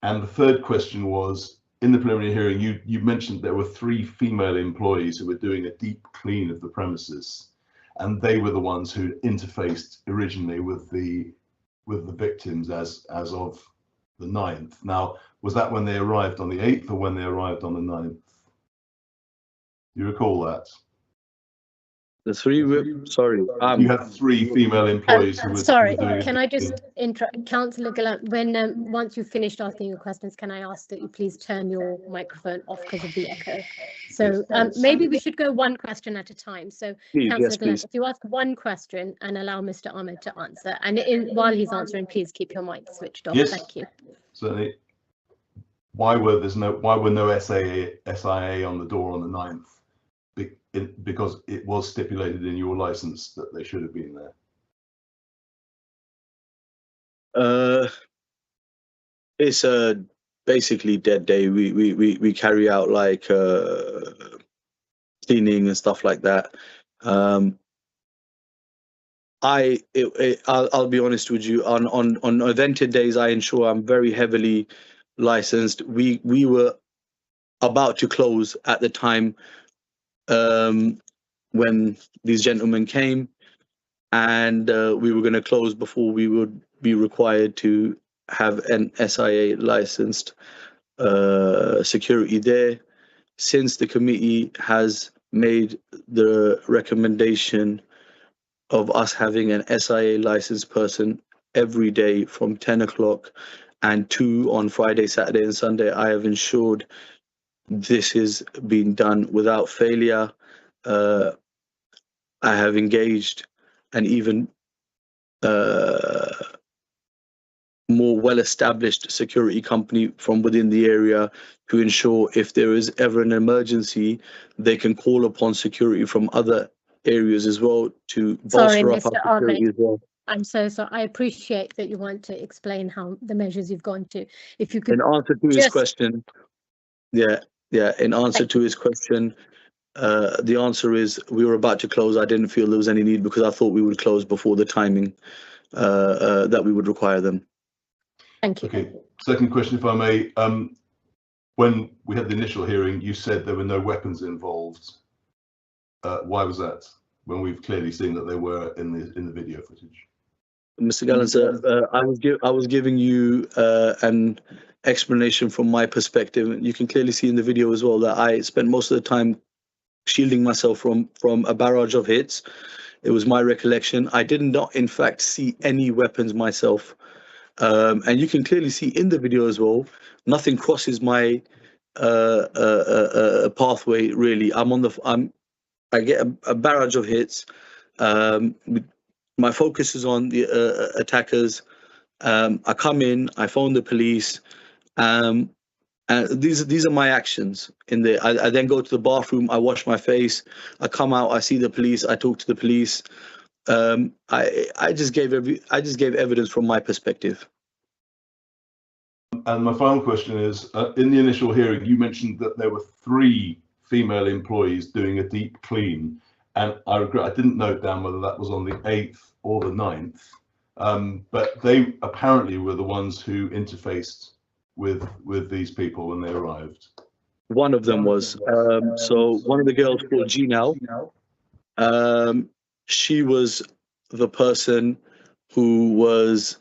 Speaker 4: And the third question was, in the preliminary hearing, you mentioned there were 3 female employees who were doing a deep clean of the premises, and they were the ones who interfaced originally with the victims as of the 9th. Now, was that when they arrived on the 8th or when they arrived on the 9th? You recall that?
Speaker 7: The 3, sorry.
Speaker 4: You had 3 female employees who were
Speaker 1: sorry,
Speaker 4: doing
Speaker 1: can I just interrupt? Councillor Gallant, when once you've finished asking your questions, can I ask that you please turn your microphone off because of the echo? So maybe we should go one question at a time. So Councillor Gallant, if you ask one question and allow Mr. Ahmed to answer, and while he's answering, please keep your mic switched off.
Speaker 4: Yes.
Speaker 1: Thank you.
Speaker 4: Certainly. Why were no SIA on the door on the 9th? Because it was stipulated in your license that they should have been there.
Speaker 7: It's basically dead day. We carry out like cleaning and stuff like that. I'll be honest with you. On evented days, I ensure I'm very heavily licensed. We were about to close at the time when these gentlemen came, and we were going to close before we would be required to have an SIA licensed security there. Since the committee has made the recommendation of us having an SIA licensed person every day from 10 o'clock and 2 on Friday, Saturday and Sunday, I have ensured this is being done without failure. I have engaged an even more well-established security company from within the area to ensure if there is ever an emergency, they can call upon security from other areas as well to bolster up our security as well.
Speaker 1: I'm so sorry. I appreciate that you want to explain how the measures you've gone to. If you could,
Speaker 7: in answer to his question, in answer to his question, the answer is we were about to close. I didn't feel there was any need because I thought we would close before the timing that we would require them.
Speaker 1: Thank you.
Speaker 4: Okay. Second question, if I may. When we had the initial hearing, you said there were no weapons involved. Why was that? When we've clearly seen that they were in the video footage.
Speaker 7: Mr. Gallen, sir, I was giving you an explanation from my perspective. You can clearly see in the video as well that I spent most of the time shielding myself from a barrage of hits. It was my recollection. I did not, in fact, see any weapons myself. And you can clearly see in the video as well, nothing crosses my pathway really. I get a barrage of hits. My focus is on the attackers. I come in, I phone the police. And these are my actions in there. I then go to the bathroom, I wash my face, I come out, I see the police, I talk to the police. I just gave evidence from my perspective.
Speaker 4: And my final question is, in the initial hearing, you mentioned that there were 3 female employees doing a deep clean, and I regret I didn't note down whether that was on the 8th or the 9th, but they apparently were the ones who interfaced with these people when they arrived.
Speaker 7: One of them was so one of the girls called Ginal. She was the person who was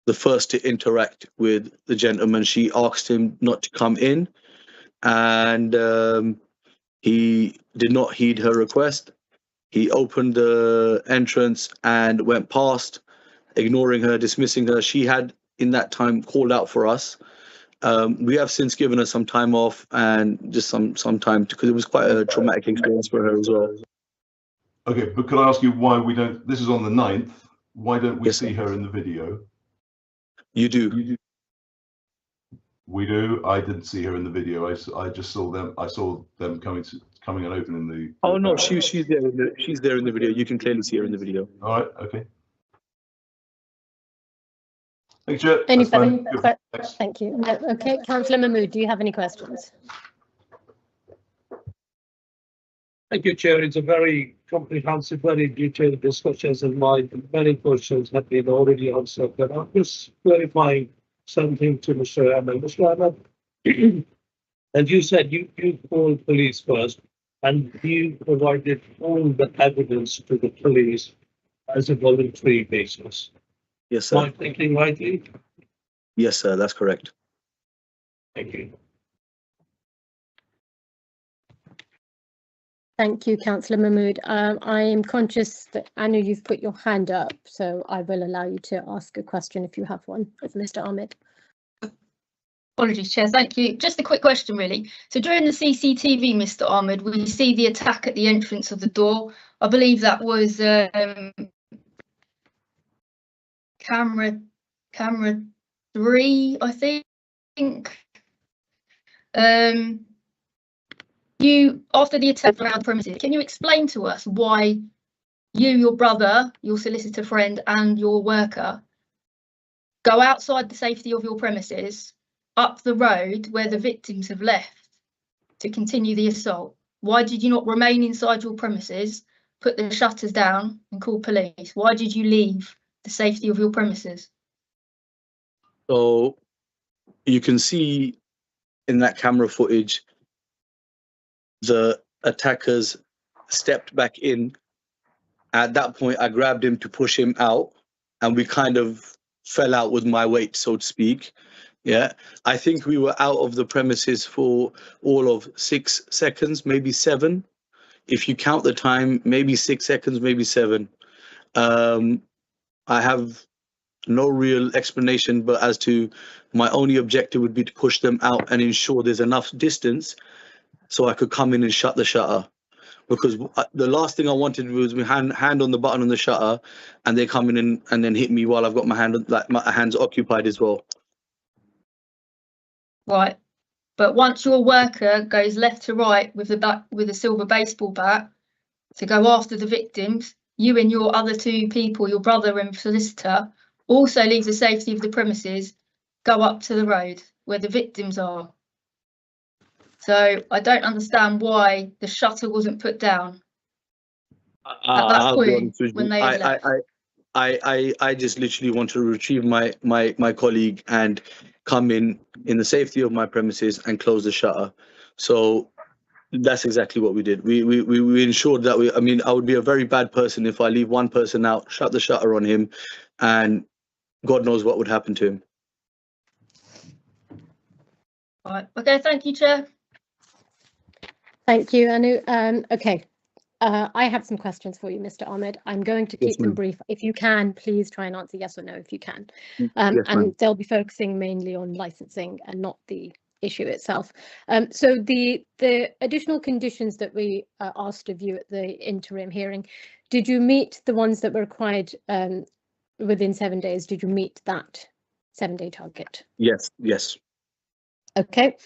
Speaker 7: the first to interact with the gentleman. She asked him not to come in, and he did not heed her request. He opened the entrance and went past, ignoring her, dismissing her. She had, in that time, called out for us. We have since given her some time off and just some time, because it was quite a traumatic experience for her as well.
Speaker 4: Okay, but could I ask you why we don't, this is on the 9th, why don't we see her in the video?
Speaker 7: You do.
Speaker 4: We do. I didn't see her in the video. I just saw them. I saw them coming and opening the.
Speaker 7: Oh no, she's there. She's there in the video. You can clearly see her in the video.
Speaker 4: All right. Okay. Thanks, Chair.
Speaker 1: Any further questions? Thank you. No, okay, Councillor Mahmood, do you have any questions?
Speaker 8: Thank you, Chair. It's a very comprehensive, very detailed discussions, and my many questions have been already answered. But I'm just clarifying something to Mr. Ahmed. Mr. Ahmed, as you said, you called police first, and you provided all the evidence to the police as a voluntary basis.
Speaker 7: Yes, sir.
Speaker 8: Am I thinking rightly?
Speaker 7: Yes, sir. That's correct.
Speaker 8: Thank you.
Speaker 1: Thank you, Councillor Mahmood. I am conscious that Anu, you've put your hand up, so I will allow you to ask a question if you have one of Mr. Ahmed.
Speaker 3: Apologies, Chair. Thank you. Just a quick question, really. So during the CCTV, Mr. Ahmed, we see the attack at the entrance of the door. I believe that was camera 3, I think. You, after the attack around the premises, can you explain to us why you, your brother, your solicitor friend and your worker go outside the safety of your premises up the road where the victims have left to continue the assault? Why did you not remain inside your premises, put the shutters down and call police? Why did you leave the safety of your premises?
Speaker 7: So you can see in that camera footage, the attackers stepped back in. At that point, I grabbed him to push him out, and we kind of fell out with my weight, so to speak. Yeah, I think we were out of the premises for all of 6 seconds, maybe 7. If you count the time, maybe 6 seconds, maybe 7. I have no real explanation, but as to my only objective would be to push them out and ensure there's enough distance so I could come in and shut the shutter. Because the last thing I wanted was my hand on the button on the shutter, and they come in and then hit me while I've got my hands occupied as well.
Speaker 3: Right, but once your worker goes left to right with a silver baseball bat to go after the victims, you and your other 2 people, your brother and solicitor, also leave the safety of the premises, go up to the road where the victims are. So I don't understand why the shutter wasn't put down at that point when they had left.
Speaker 7: I just literally want to retrieve my colleague and come in the safety of my premises and close the shutter. So that's exactly what we did. We ensured that I mean, I would be a very bad person if I leave one person out, shut the shutter on him, and God knows what would happen to him.
Speaker 3: Right. Okay, thank you, Chair.
Speaker 1: Thank you, Anu. Okay, I have some questions for you, Mr. Ahmed. I'm going to keep them brief. If you can, please try and answer yes or no if you can. And they'll be focusing mainly on licensing and not the issue itself. So the additional conditions that we asked of you at the interim hearing, did you meet the ones that were required within 7 days? Did you meet that 7-day target?
Speaker 7: Yes, yes.
Speaker 1: Okay.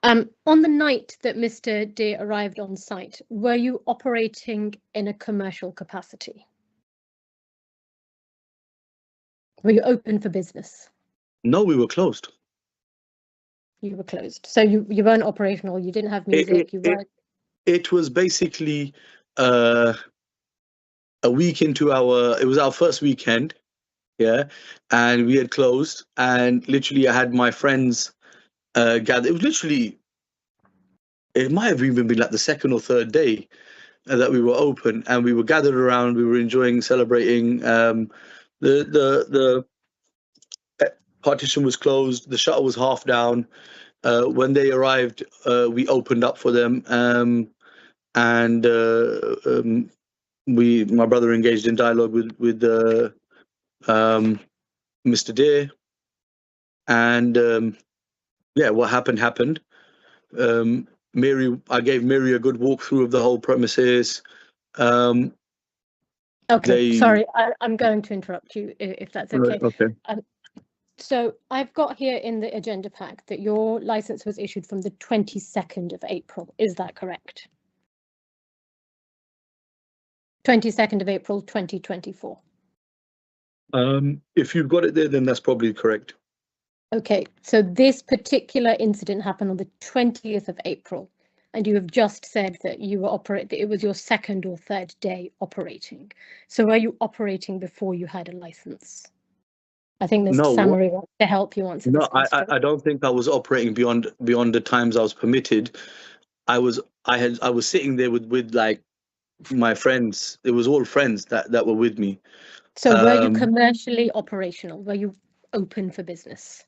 Speaker 1: On the night that Mr. Dear arrived on site, were you operating in a commercial capacity? Were you open for business?
Speaker 7: No, we were closed.
Speaker 1: You were closed. So you weren't operational, you didn't have music, you weren't...
Speaker 7: It was basically a week into it was our first weekend, yeah, and we had closed, and literally I had my friends gathered. It was literally, it might have even been like the 2nd or 3rd day that we were open, and we were gathered around, we were enjoying, celebrating. The partition was closed, the shutter was half down. When they arrived, we opened up for them, and my brother engaged in dialogue with Mr. Dear, and yeah, what happened. I gave Mary a good walkthrough of the whole premises.
Speaker 1: Okay, sorry, I'm going to interrupt you if that's okay.
Speaker 7: Okay.
Speaker 1: So I've got here in the agenda pack that your license was issued from the 22nd of April. Is that correct? 22nd of April, 2024.
Speaker 7: If you've got it there, then that's probably correct.
Speaker 1: Okay, so this particular incident happened on the 20th of April, and you have just said that you were it was your 2nd or 3rd day operating. So were you operating before you had a license? I think Mr. Samari wants to help you answer this question.
Speaker 7: I don't think I was operating beyond the times I was permitted. I was sitting there with like my friends. It was all friends that were with me.
Speaker 1: So were you commercially operational? Were you open for business?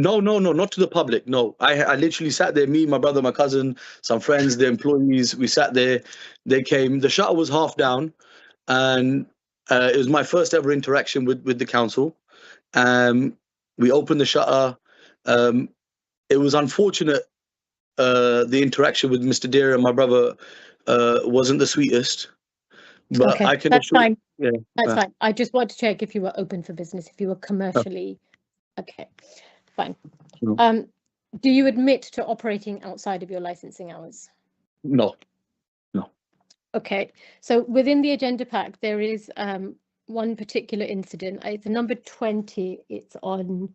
Speaker 7: No, not to the public. No, I literally sat there, me, my brother, my cousin, some friends, the employees, we sat there. They came, the shutter was half down, and it was my first ever interaction with the council. We opened the shutter. It was unfortunate, the interaction with Mr. Dear and my brother wasn't the sweetest. But
Speaker 1: okay,
Speaker 7: I can
Speaker 1: that's
Speaker 7: assure,
Speaker 1: fine.
Speaker 7: yeah,
Speaker 1: that's fine. I just want to check if you were open for business, if you were commercially. Okay, fine.
Speaker 7: No.
Speaker 1: Do you admit to operating outside of your licensing hours?
Speaker 7: No.
Speaker 1: Okay, so within the agenda pack, there is one particular incident. It's number 20. It's on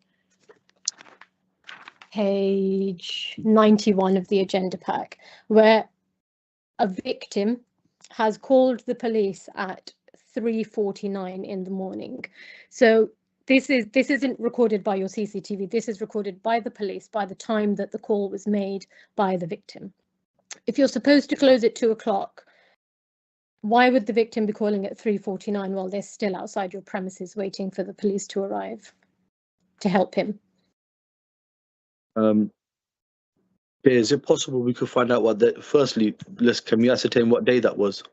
Speaker 1: page 91 of the agenda pack, where a victim has called the police at 3:49 in the morning. So this isn't recorded by your CCTV. This is recorded by the police by the time that the call was made by the victim. If you're supposed to close at 2 o'clock, why would the victim be calling at 3:49 while they're still outside your premises waiting for the police to arrive to help him?
Speaker 7: Is it possible we could find out what that? Firstly, can we ascertain what day that was?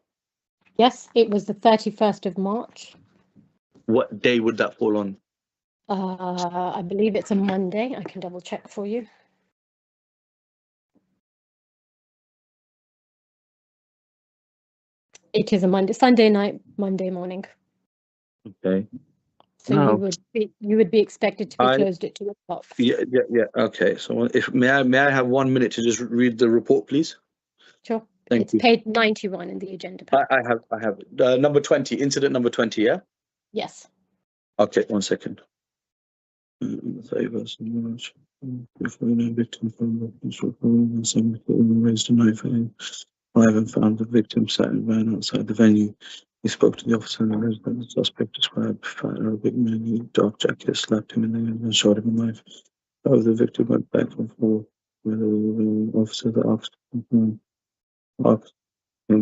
Speaker 1: Yes, it was the 31st of March.
Speaker 7: What day would that fall on?
Speaker 1: I believe it's a Monday. I can double check for you. It is a Monday, Sunday night, Monday morning.
Speaker 7: Okay.
Speaker 1: So
Speaker 7: No.
Speaker 1: you would be expected to be closed at 2 o'clock.
Speaker 7: Yeah. Okay. So may I have 1 minute to just read the report, please?
Speaker 1: Sure.
Speaker 7: Thank
Speaker 1: It's
Speaker 7: you.
Speaker 1: page 91 in the agenda pack.
Speaker 7: I have number 20, incident number 20. Yeah.
Speaker 1: Yes.
Speaker 7: Okay. 1 second. 31st of March. Victim from raised a knife at him. I haven't found the victim sat in a van outside the venue. He spoke to the officer and the resident. The suspect described fat Arabic man in a dark jacket, slapped him in the head and shot him a knife. The victim went back and forth with the officer that asked him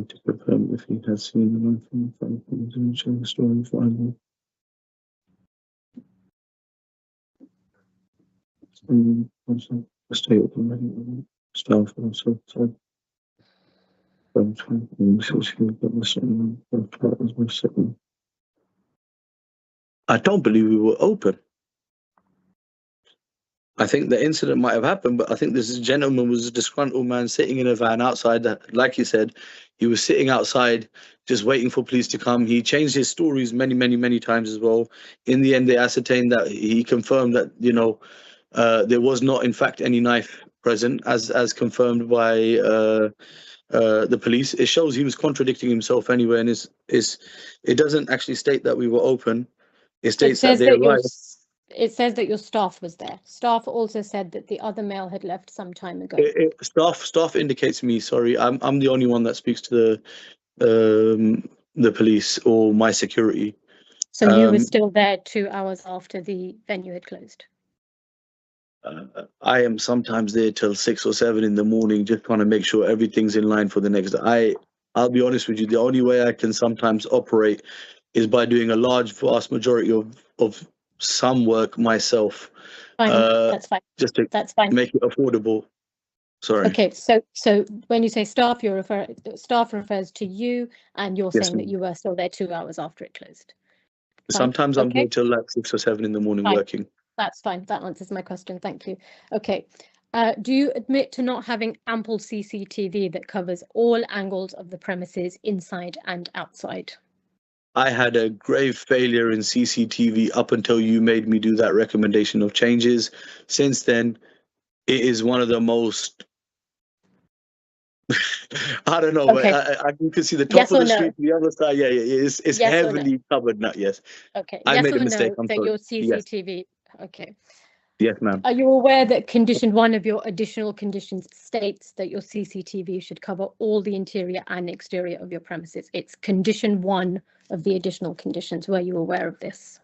Speaker 7: to confirm if he had seen the knife in front of him and sharing the story finally. Stay with him. Staff also said. I don't believe we were open. I think the incident might have happened, but I think this gentleman was a disgruntled man sitting in a van outside. Like you said, he was sitting outside just waiting for police to come. He changed his stories many times as well. In the end, they ascertained that he confirmed that, there was not, in fact, any knife present, as confirmed by the police. It shows he was contradicting himself anyway, and it doesn't actually state that we were open. It states that they arrived.
Speaker 1: It says that your staff was there. Staff also said that the other male had left some time ago.
Speaker 7: Staff indicates me. Sorry, I'm the only one that speaks to the police or my security.
Speaker 1: So you were still there 2 hours after the venue had closed?
Speaker 7: I am sometimes there till 6 or 7 in the morning, just trying to make sure everything's in line for the next day. I'll be honest with you, the only way I can sometimes operate is by doing a vast majority of some work myself.
Speaker 1: Fine, that's fine.
Speaker 7: Just to make it affordable. Sorry.
Speaker 1: Okay, so when you say staff, staff refers to you, and you're saying that you were still there 2 hours after it closed. Fine.
Speaker 7: Sometimes I'm there till like 6 or 7 in the morning working.
Speaker 1: That's fine. That answers my question. Thank you. Okay. Do you admit to not having ample CCTV that covers all angles of the premises inside and outside?
Speaker 7: I had a grave failure in CCTV up until you made me do that recommendation of changes. Since then, it is one of the most, I don't know,
Speaker 1: Okay.
Speaker 7: but you can see the top of the street, the other side. Yeah, it's
Speaker 1: yes
Speaker 7: heavily covered now. Yes.
Speaker 1: Okay.
Speaker 7: I
Speaker 1: yes
Speaker 7: made
Speaker 1: or
Speaker 7: a mistake.
Speaker 1: No,
Speaker 7: I'm
Speaker 1: that
Speaker 7: sorry.
Speaker 1: your CCTV. Yes. Okay.
Speaker 7: Yes, ma'am.
Speaker 1: Are you aware that condition 1 of your additional conditions states that your CCTV should cover all the interior and exterior of your premises? It's condition 1 of the additional conditions. Were you aware of this?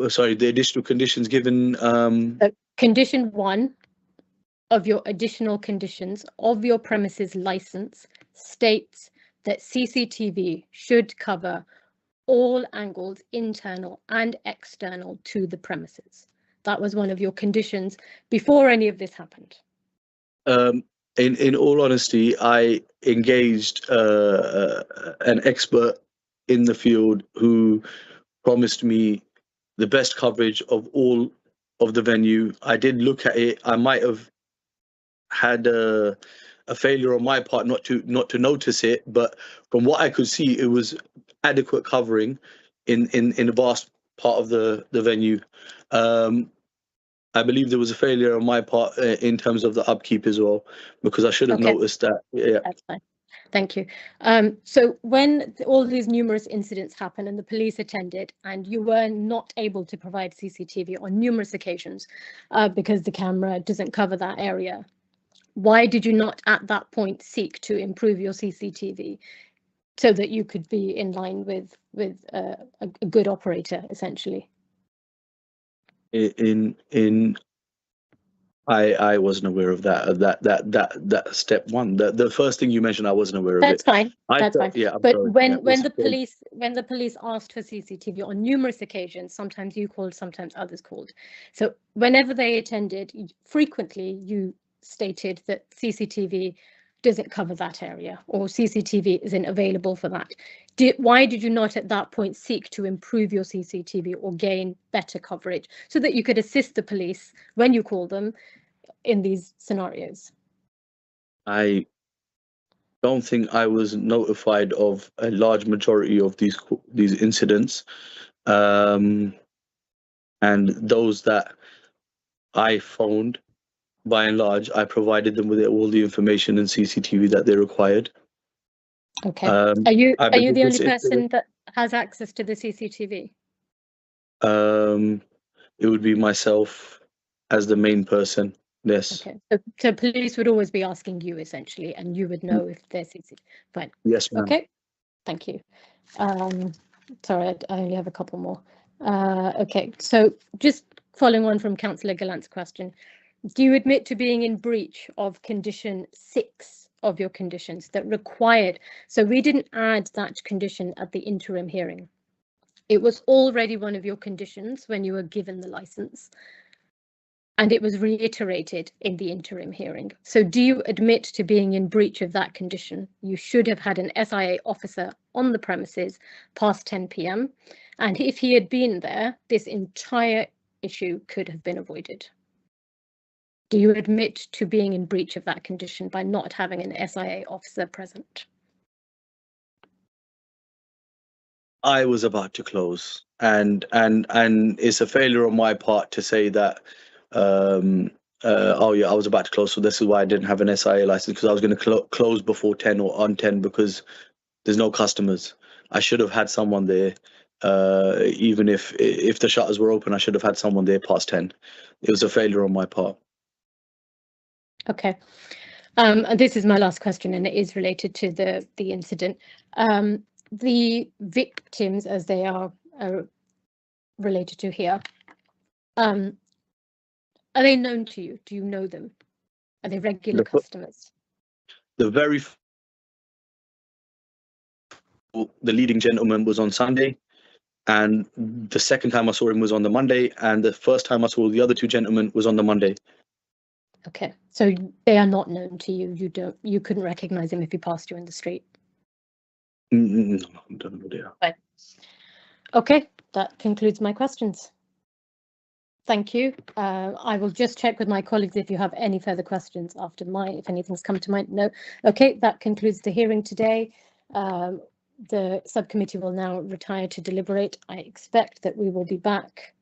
Speaker 7: Sorry, the additional conditions given.
Speaker 1: Condition 1 of your additional conditions of your premises license states that CCTV should cover all angles, internal and external, to the premises. That was one of your conditions before any of this happened.
Speaker 7: In all honesty, I engaged an expert in the field who promised me the best coverage of all of the venue. I did look at it. I might have had a failure on my part not to notice it, but from what I could see, it was adequate covering in a vast part of the venue. I believe there was a failure on my part in terms of the upkeep as well, because I should have noticed that. Yeah.
Speaker 1: That's fine. Thank you. So when all these numerous incidents happened and the police attended and you were not able to provide CCTV on numerous occasions because the camera doesn't cover that area, why did you not at that point seek to improve your CCTV so that you could be in line with a good operator, essentially?
Speaker 7: I wasn't aware of that step one. The first thing you mentioned, I wasn't aware of it.
Speaker 1: That's fine. That's fine.
Speaker 7: Yeah, I'm
Speaker 1: but
Speaker 7: sorry.
Speaker 1: when
Speaker 7: Yeah,
Speaker 1: the police asked for CCTV on numerous occasions, sometimes you called, sometimes others called. So whenever they attended, frequently you stated that CCTV doesn't cover that area or CCTV isn't available for that. Why did you not at that point seek to improve your CCTV or gain better coverage so that you could assist the police when you call them in these scenarios?
Speaker 7: I don't think I was notified of a large majority of these incidents, and those that I phoned, by and large, I provided them with all the information and CCTV that they required.
Speaker 1: Okay. Are you the only person that has access to the CCTV?
Speaker 7: It would be myself as the main person. Yes.
Speaker 1: Okay. So police would always be asking you essentially, and you would know if there's CCTV. Fine.
Speaker 7: Yes, ma'am.
Speaker 1: Okay. Thank you. Sorry, I only have a couple more. Okay. So just following on from Councillor Gallant's question, do you admit to being in breach of condition 6 of your conditions that required? So we didn't add that condition at the interim hearing. It was already one of your conditions when you were given the license, and it was reiterated in the interim hearing. So do you admit to being in breach of that condition? You should have had an SIA officer on the premises past 10 p.m. And if he had been there, this entire issue could have been avoided. Do you admit to being in breach of that condition by not having an SIA officer present?
Speaker 7: I was about to close, and it's a failure on my part to say that. Oh yeah, I was about to close, so this is why I didn't have an SIA license, because I was going to close before 10 or on 10 because there's no customers. I should have had someone there. Even if the shutters were open, I should have had someone there past 10. It was a failure on my part.
Speaker 1: Okay. And this is my last question, and it is related to the incident. The victims, as they are related to here, are they known to you? Do you know them? Are they regular customers?
Speaker 7: The leading gentleman was on Sunday, and the second time I saw him was on the Monday, and the first time I saw the other two gentlemen was on the Monday.
Speaker 1: Okay, so they are not known to you. You couldn't recognize him if he passed you in the street.
Speaker 7: No, I don't know they are.
Speaker 1: Fine. Okay, that concludes my questions. Thank you. I will just check with my colleagues if you have any further questions after if anything's come to mind. No. Okay, that concludes the hearing today. The subcommittee will now retire to deliberate. I expect that we will be back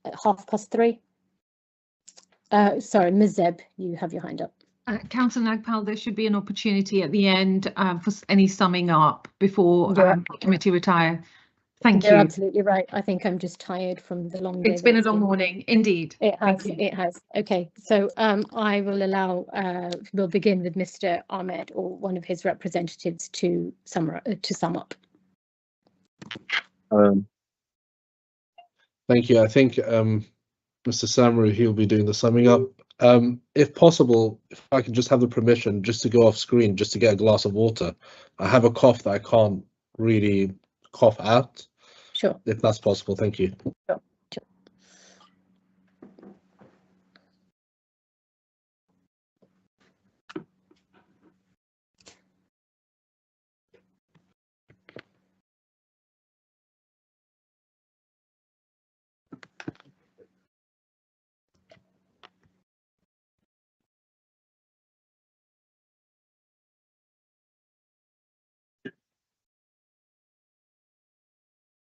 Speaker 1: at 3:30. Sorry, Ms. Zeb, you have your hand up.
Speaker 9: Councillor Nagpal, there should be an opportunity at the end for any summing up before the committee retire. Thank you.
Speaker 1: You're absolutely right. I think I'm just tired from the long day.
Speaker 9: It's been a long morning, indeed.
Speaker 1: It has. It has. Okay, so I will allow. We'll begin with Mr. Ahmed or one of his representatives to sum up.
Speaker 5: Thank you. I think Mr. Samaru, he'll be doing the summing up. If possible, if I can just have the permission just to go off screen, just to get a glass of water. I have a cough that I can't really cough out.
Speaker 1: Sure.
Speaker 5: If that's possible, thank you.
Speaker 1: Sure.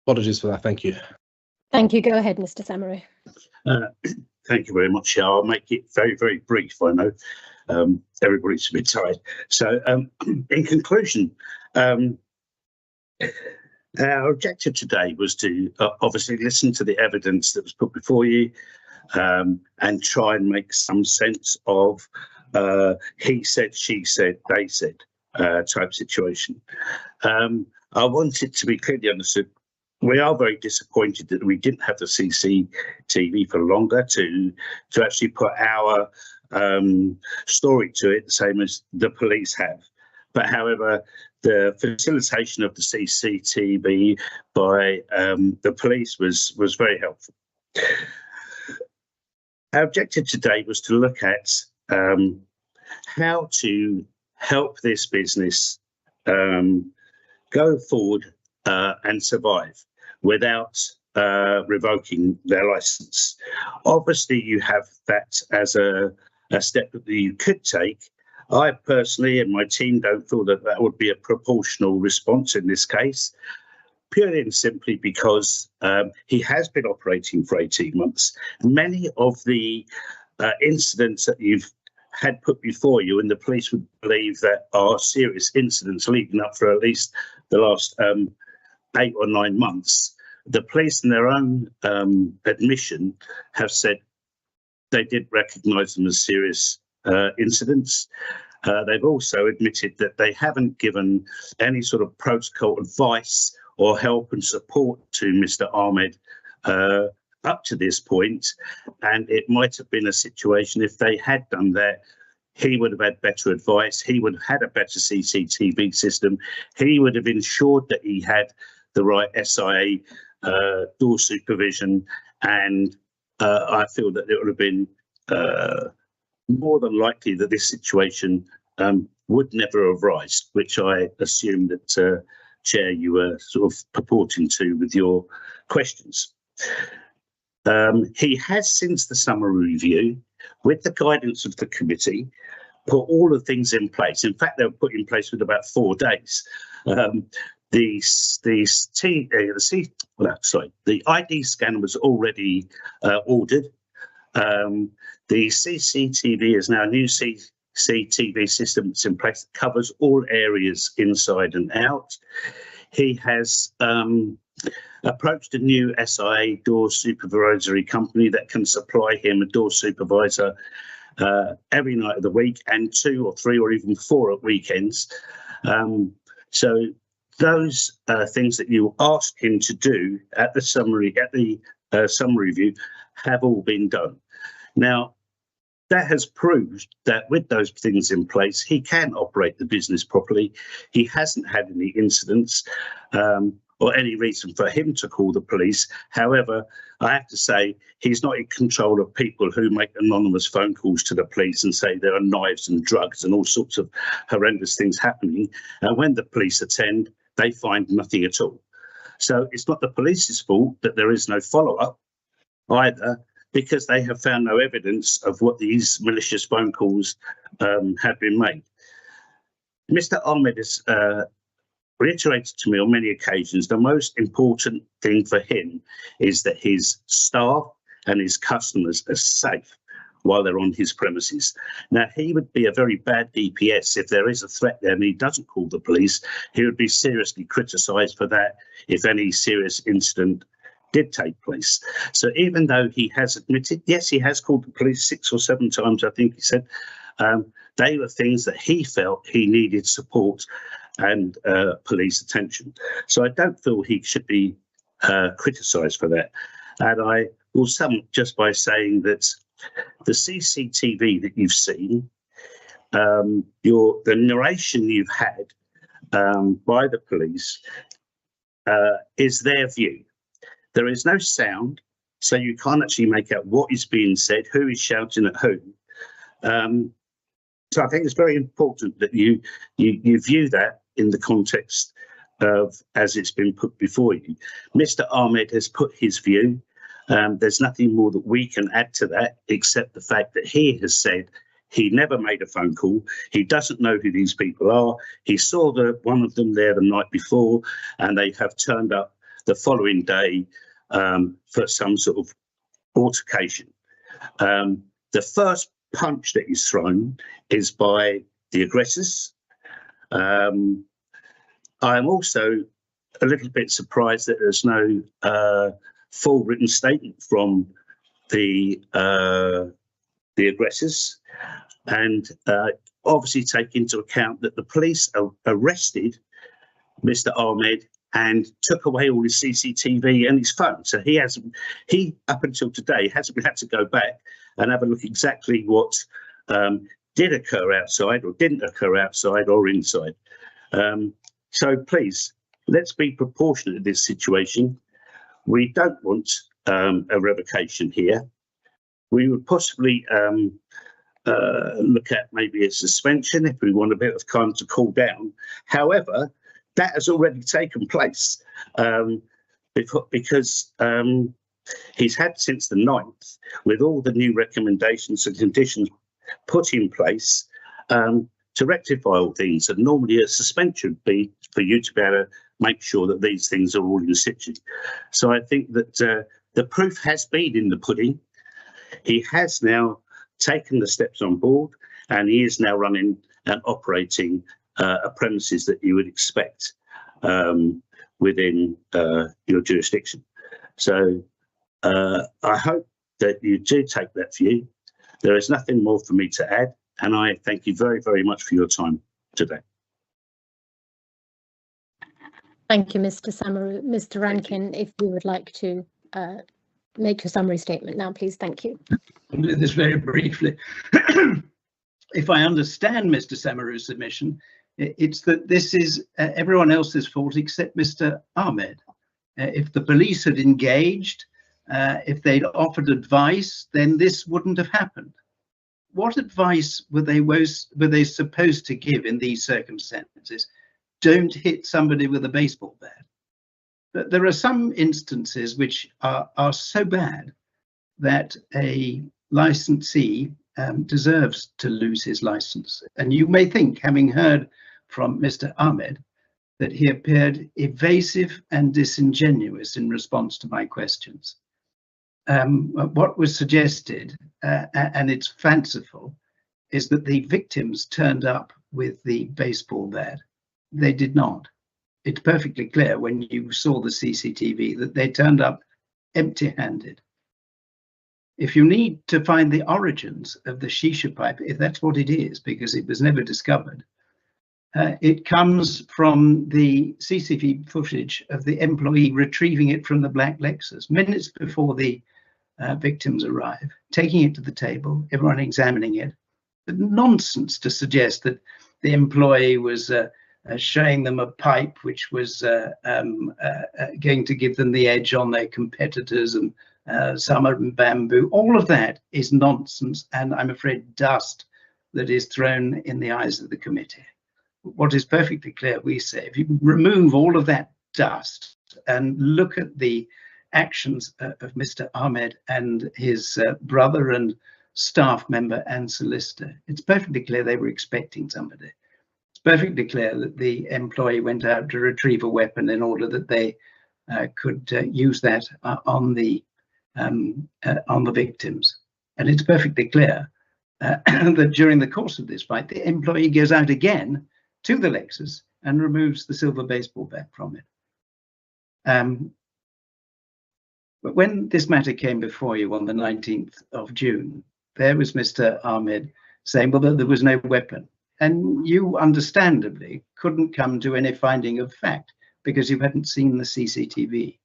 Speaker 5: Apologies for that. Thank you.
Speaker 1: Thank you. Go ahead, Mr. Samaru.
Speaker 6: Thank you very much. I'll make it very, very brief, I know. everybody's a bit tired. So in conclusion, our objective today was to obviously listen to the evidence that was put before you and try and make some sense of he said, she said, they said type situation. I want it to be clearly understood. We are very disappointed that we didn't have the CCTV for longer to actually put our story to it, the same as the police have. But however, the facilitation of the CCTV by the police was very helpful. Our objective today was to look at how to help this business go forward and survive without revoking their license. Obviously, you have that as a step that you could take. I personally and my team don't feel that that would be a proportional response in this case, purely and simply because he has been operating for 18 months. Many of the incidents that you've had put before you, and the police would believe that are serious incidents leading up for at least the last 8 or 9 months, the police in their own admission have said they did recognise them as serious incidents. They've also admitted that they haven't given any sort of protocol advice or help and support to Mr. Ahmed up to this point, and it might have been a situation if they had done that, he would have had better advice, he would have had a better CCTV system, he would have ensured that he had the right SIA door supervision, and I feel that it would have been more than likely that this situation would never have arisen, which I assume that, Chair, you were sort of purporting to with your questions. He has, since the summer review, with the guidance of the committee, put all the things in place. In fact, they were put in place within about 4 days. The ID scanner was already ordered. The CCTV is now a new CCTV system that's in place that covers all areas inside and out. He has approached a new SIA door supervisory company that can supply him a door supervisor every night of the week, and 2 or 3 or even 4 at weekends. So those things that you asked him to do at the summary review have all been done. Now, that has proved that with those things in place, he can operate the business properly. He hasn't had any incidents or any reason for him to call the police. However, I have to say, he's not in control of people who make anonymous phone calls to the police and say there are knives and drugs and all sorts of horrendous things happening. And when the police attend, they find nothing at all. So it's not the police's fault that there is no follow-up either, because they have found no evidence of what these malicious phone calls have been made. Mr. Ahmed has reiterated to me on many occasions the most important thing for him is that his staff and his customers are safe while they're on his premises. Now, he would be a very bad DPS if there is a threat there and he doesn't call the police. He would be seriously criticised for that if any serious incident did take place. So even though he has admitted, yes, he has called the police 6 or 7 times, I think he said, they were things that he felt he needed support and police attention. So I don't feel he should be criticised for that. And I will sum up just by saying that the CCTV that you've seen, the narration you've had by the police is their view. There is no sound, so you can't actually make out what is being said, who is shouting at whom. So I think it's very important that you view that in the context of as it's been put before you. Mr. Ahmed has put his view. There's nothing more that we can add to that except the fact that he has said he never made a phone call. He doesn't know who these people are. He saw one of them there the night before, and they have turned up the following day for some sort of altercation. The first punch that is thrown is by the aggressors. I'm also a little bit surprised that there's no full written statement from the aggressors, and obviously take into account that the police arrested Mr. Ahmed and took away all his CCTV and his phone. So he up until today hasn't had to go back and have a look exactly what did occur outside or didn't occur outside or inside. So please, let's be proportionate in this situation. We don't want a revocation here. We would possibly look at maybe a suspension if we want a bit of time to cool down. However, that has already taken place because he's had since the 9th, with all the new recommendations and conditions put in place to rectify all things. And normally a suspension would be for you to be able to make sure that these things are all in situ. So I think that the proof has been in the pudding. He has now taken the steps on board, and he is now running and operating a premises that you would expect within your jurisdiction. So I hope that you do take that view. There is nothing more for me to add, and I thank you very, very much for your time today.
Speaker 1: Thank you, Mr. Samaru. Mr. Rankin, if you would like to make your summary statement now, please. Thank you.
Speaker 2: I'll do this very briefly. If I understand Mr. Samaru's submission, it's that this is everyone else's fault except Mr. Ahmed. If the police had engaged, if they'd offered advice, then this wouldn't have happened. What advice were they supposed to give in these circumstances? Don't hit somebody with a baseball bat. But there are some instances which are so bad that a licensee deserves to lose his license. And you may think, having heard from Mr. Ahmed, that he appeared evasive and disingenuous in response to my questions. What was suggested, and it's fanciful, is that the victims turned up with the baseball bat. They did not. It's perfectly clear when you saw the CCTV that they turned up empty-handed. If you need to find the origins of the shisha pipe, if that's what it is, because it was never discovered, it comes from the CCTV footage of the employee retrieving it from the black Lexus minutes before the victims arrive, taking it to the table, everyone examining it. Nonsense to suggest that the employee was showing them a pipe which was going to give them the edge on their competitors, and some are in bamboo. All of that is nonsense, and I'm afraid dust that is thrown in the eyes of the committee. What is perfectly clear, we say, if you remove all of that dust and look at the actions of Mr. Ahmed and his brother and staff member and solicitor, it's perfectly clear they were expecting somebody. It's perfectly clear that the employee went out to retrieve a weapon in order that they could use that on the victims. And it's perfectly clear that during the course of this fight, the employee goes out again to the Lexus and removes the silver baseball bat from it. But when this matter came before you on the 19th of June, there was Mr. Ahmed saying, well, there was no weapon. And you understandably couldn't come to any finding of fact because you hadn't seen the CCTV.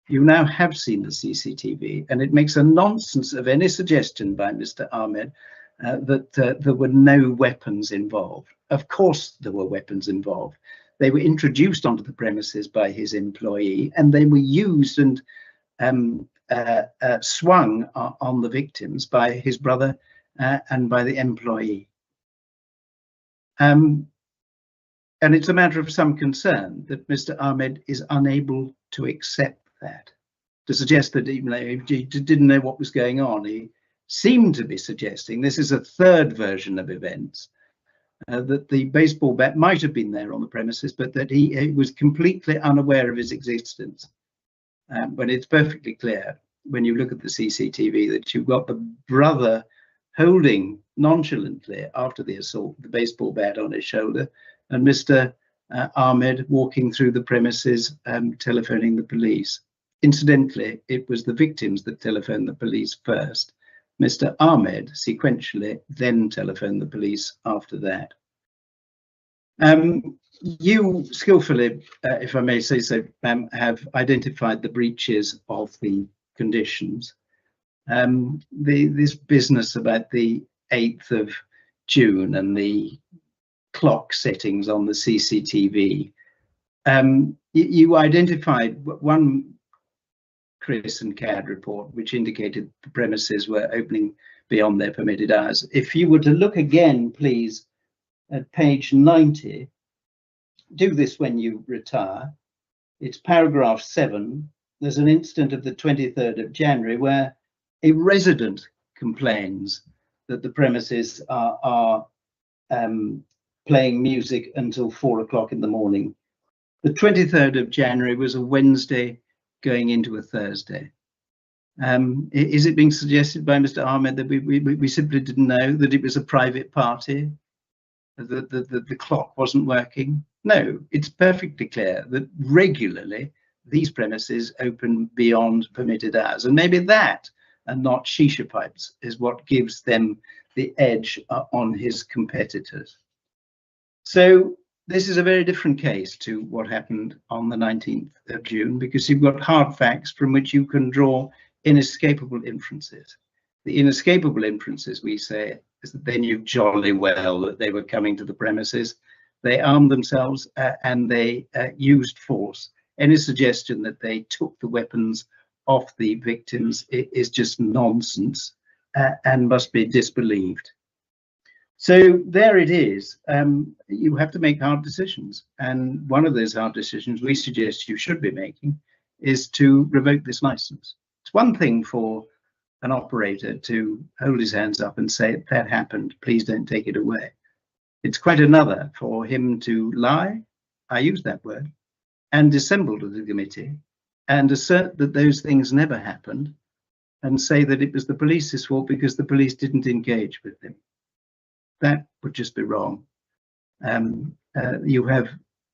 Speaker 2: You now have seen the CCTV, and it makes a nonsense of any suggestion by Mr. Ahmed that there were no weapons involved. Of course there were weapons involved. They were introduced onto the premises by his employee, and they were used and swung on the victims by his brother and by the employee. And it's a matter of some concern that Mr. Ahmed is unable to accept that, to suggest that even though he didn't know what was going on, he seemed to be suggesting, this is a third version of events, that the baseball bat might have been there on the premises, but that he was completely unaware of his existence. But it's perfectly clear when you look at the CCTV that you've got the brother holding nonchalantly after the assault the baseball bat on his shoulder, and Mr. Ahmed walking through the premises, telephoning the police. Incidentally, it was the victims that telephoned the police first. Mr. Ahmed sequentially then telephoned the police after that. You skillfully, if I may say so, have identified the breaches of the conditions. This business about the 8th of June and the clock settings on the CCTV, you identified one Chris and CAD report which indicated the premises were opening beyond their permitted hours. If you were to look again, please, at page 90, do this when you retire. It's paragraph 7. There's an incident of the 23rd of January where a resident complains that the premises are playing music until 4 o'clock in the morning. The 23rd of January was a Wednesday going into a Thursday. Is it being suggested by Mr. Ahmed that we simply didn't know that it was a private party, that the clock wasn't working? No, it's perfectly clear that regularly these premises open beyond permitted hours, and maybe that and not shisha pipes is what gives them the edge on his competitors. So this is a very different case to what happened on the 19th of June, because you've got hard facts from which you can draw inescapable inferences. The inescapable inferences, we say, is that they knew jolly well that they were coming to the premises. They armed themselves and they used force. Any suggestion that they took the weapons off the victims is just nonsense and must be disbelieved. So there it is. You have to make hard decisions. And one of those hard decisions we suggest you should be making is to revoke this license. It's one thing for an operator to hold his hands up and say, that happened, please don't take it away. It's quite another for him to lie, I use that word, and dissemble to the committee and assert that those things never happened and say that it was the police's fault because the police didn't engage with him. That would just be wrong. You have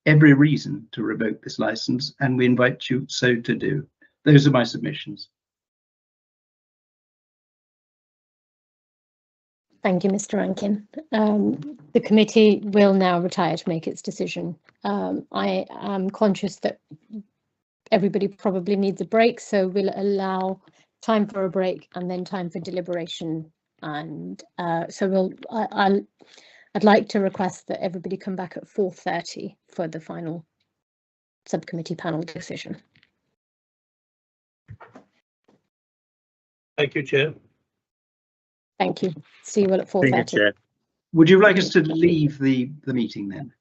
Speaker 2: every reason to revoke this license, and we invite you so to do. Those are my submissions.
Speaker 1: Thank you, Mr. Rankin. The committee will now retire to make its decision. I am conscious that everybody probably needs a break, so we'll allow time for a break and then time for deliberation. And so I'd like to request that everybody come back at 4:30 for the final subcommittee panel decision.
Speaker 8: Thank you, Chair.
Speaker 1: Thank you. See you all at 4:30.
Speaker 2: Would you like us to leave the meeting then?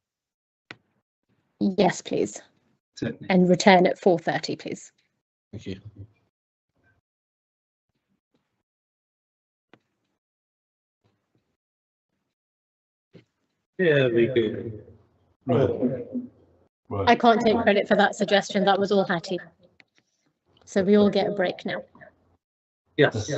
Speaker 1: Yes, please.
Speaker 2: Certainly.
Speaker 1: And return at 4:30, please.
Speaker 5: Thank you.
Speaker 8: Yeah, we do.
Speaker 4: Right.
Speaker 1: I can't take credit for that suggestion. That was all Hattie. So we all get a break now.
Speaker 8: Yes.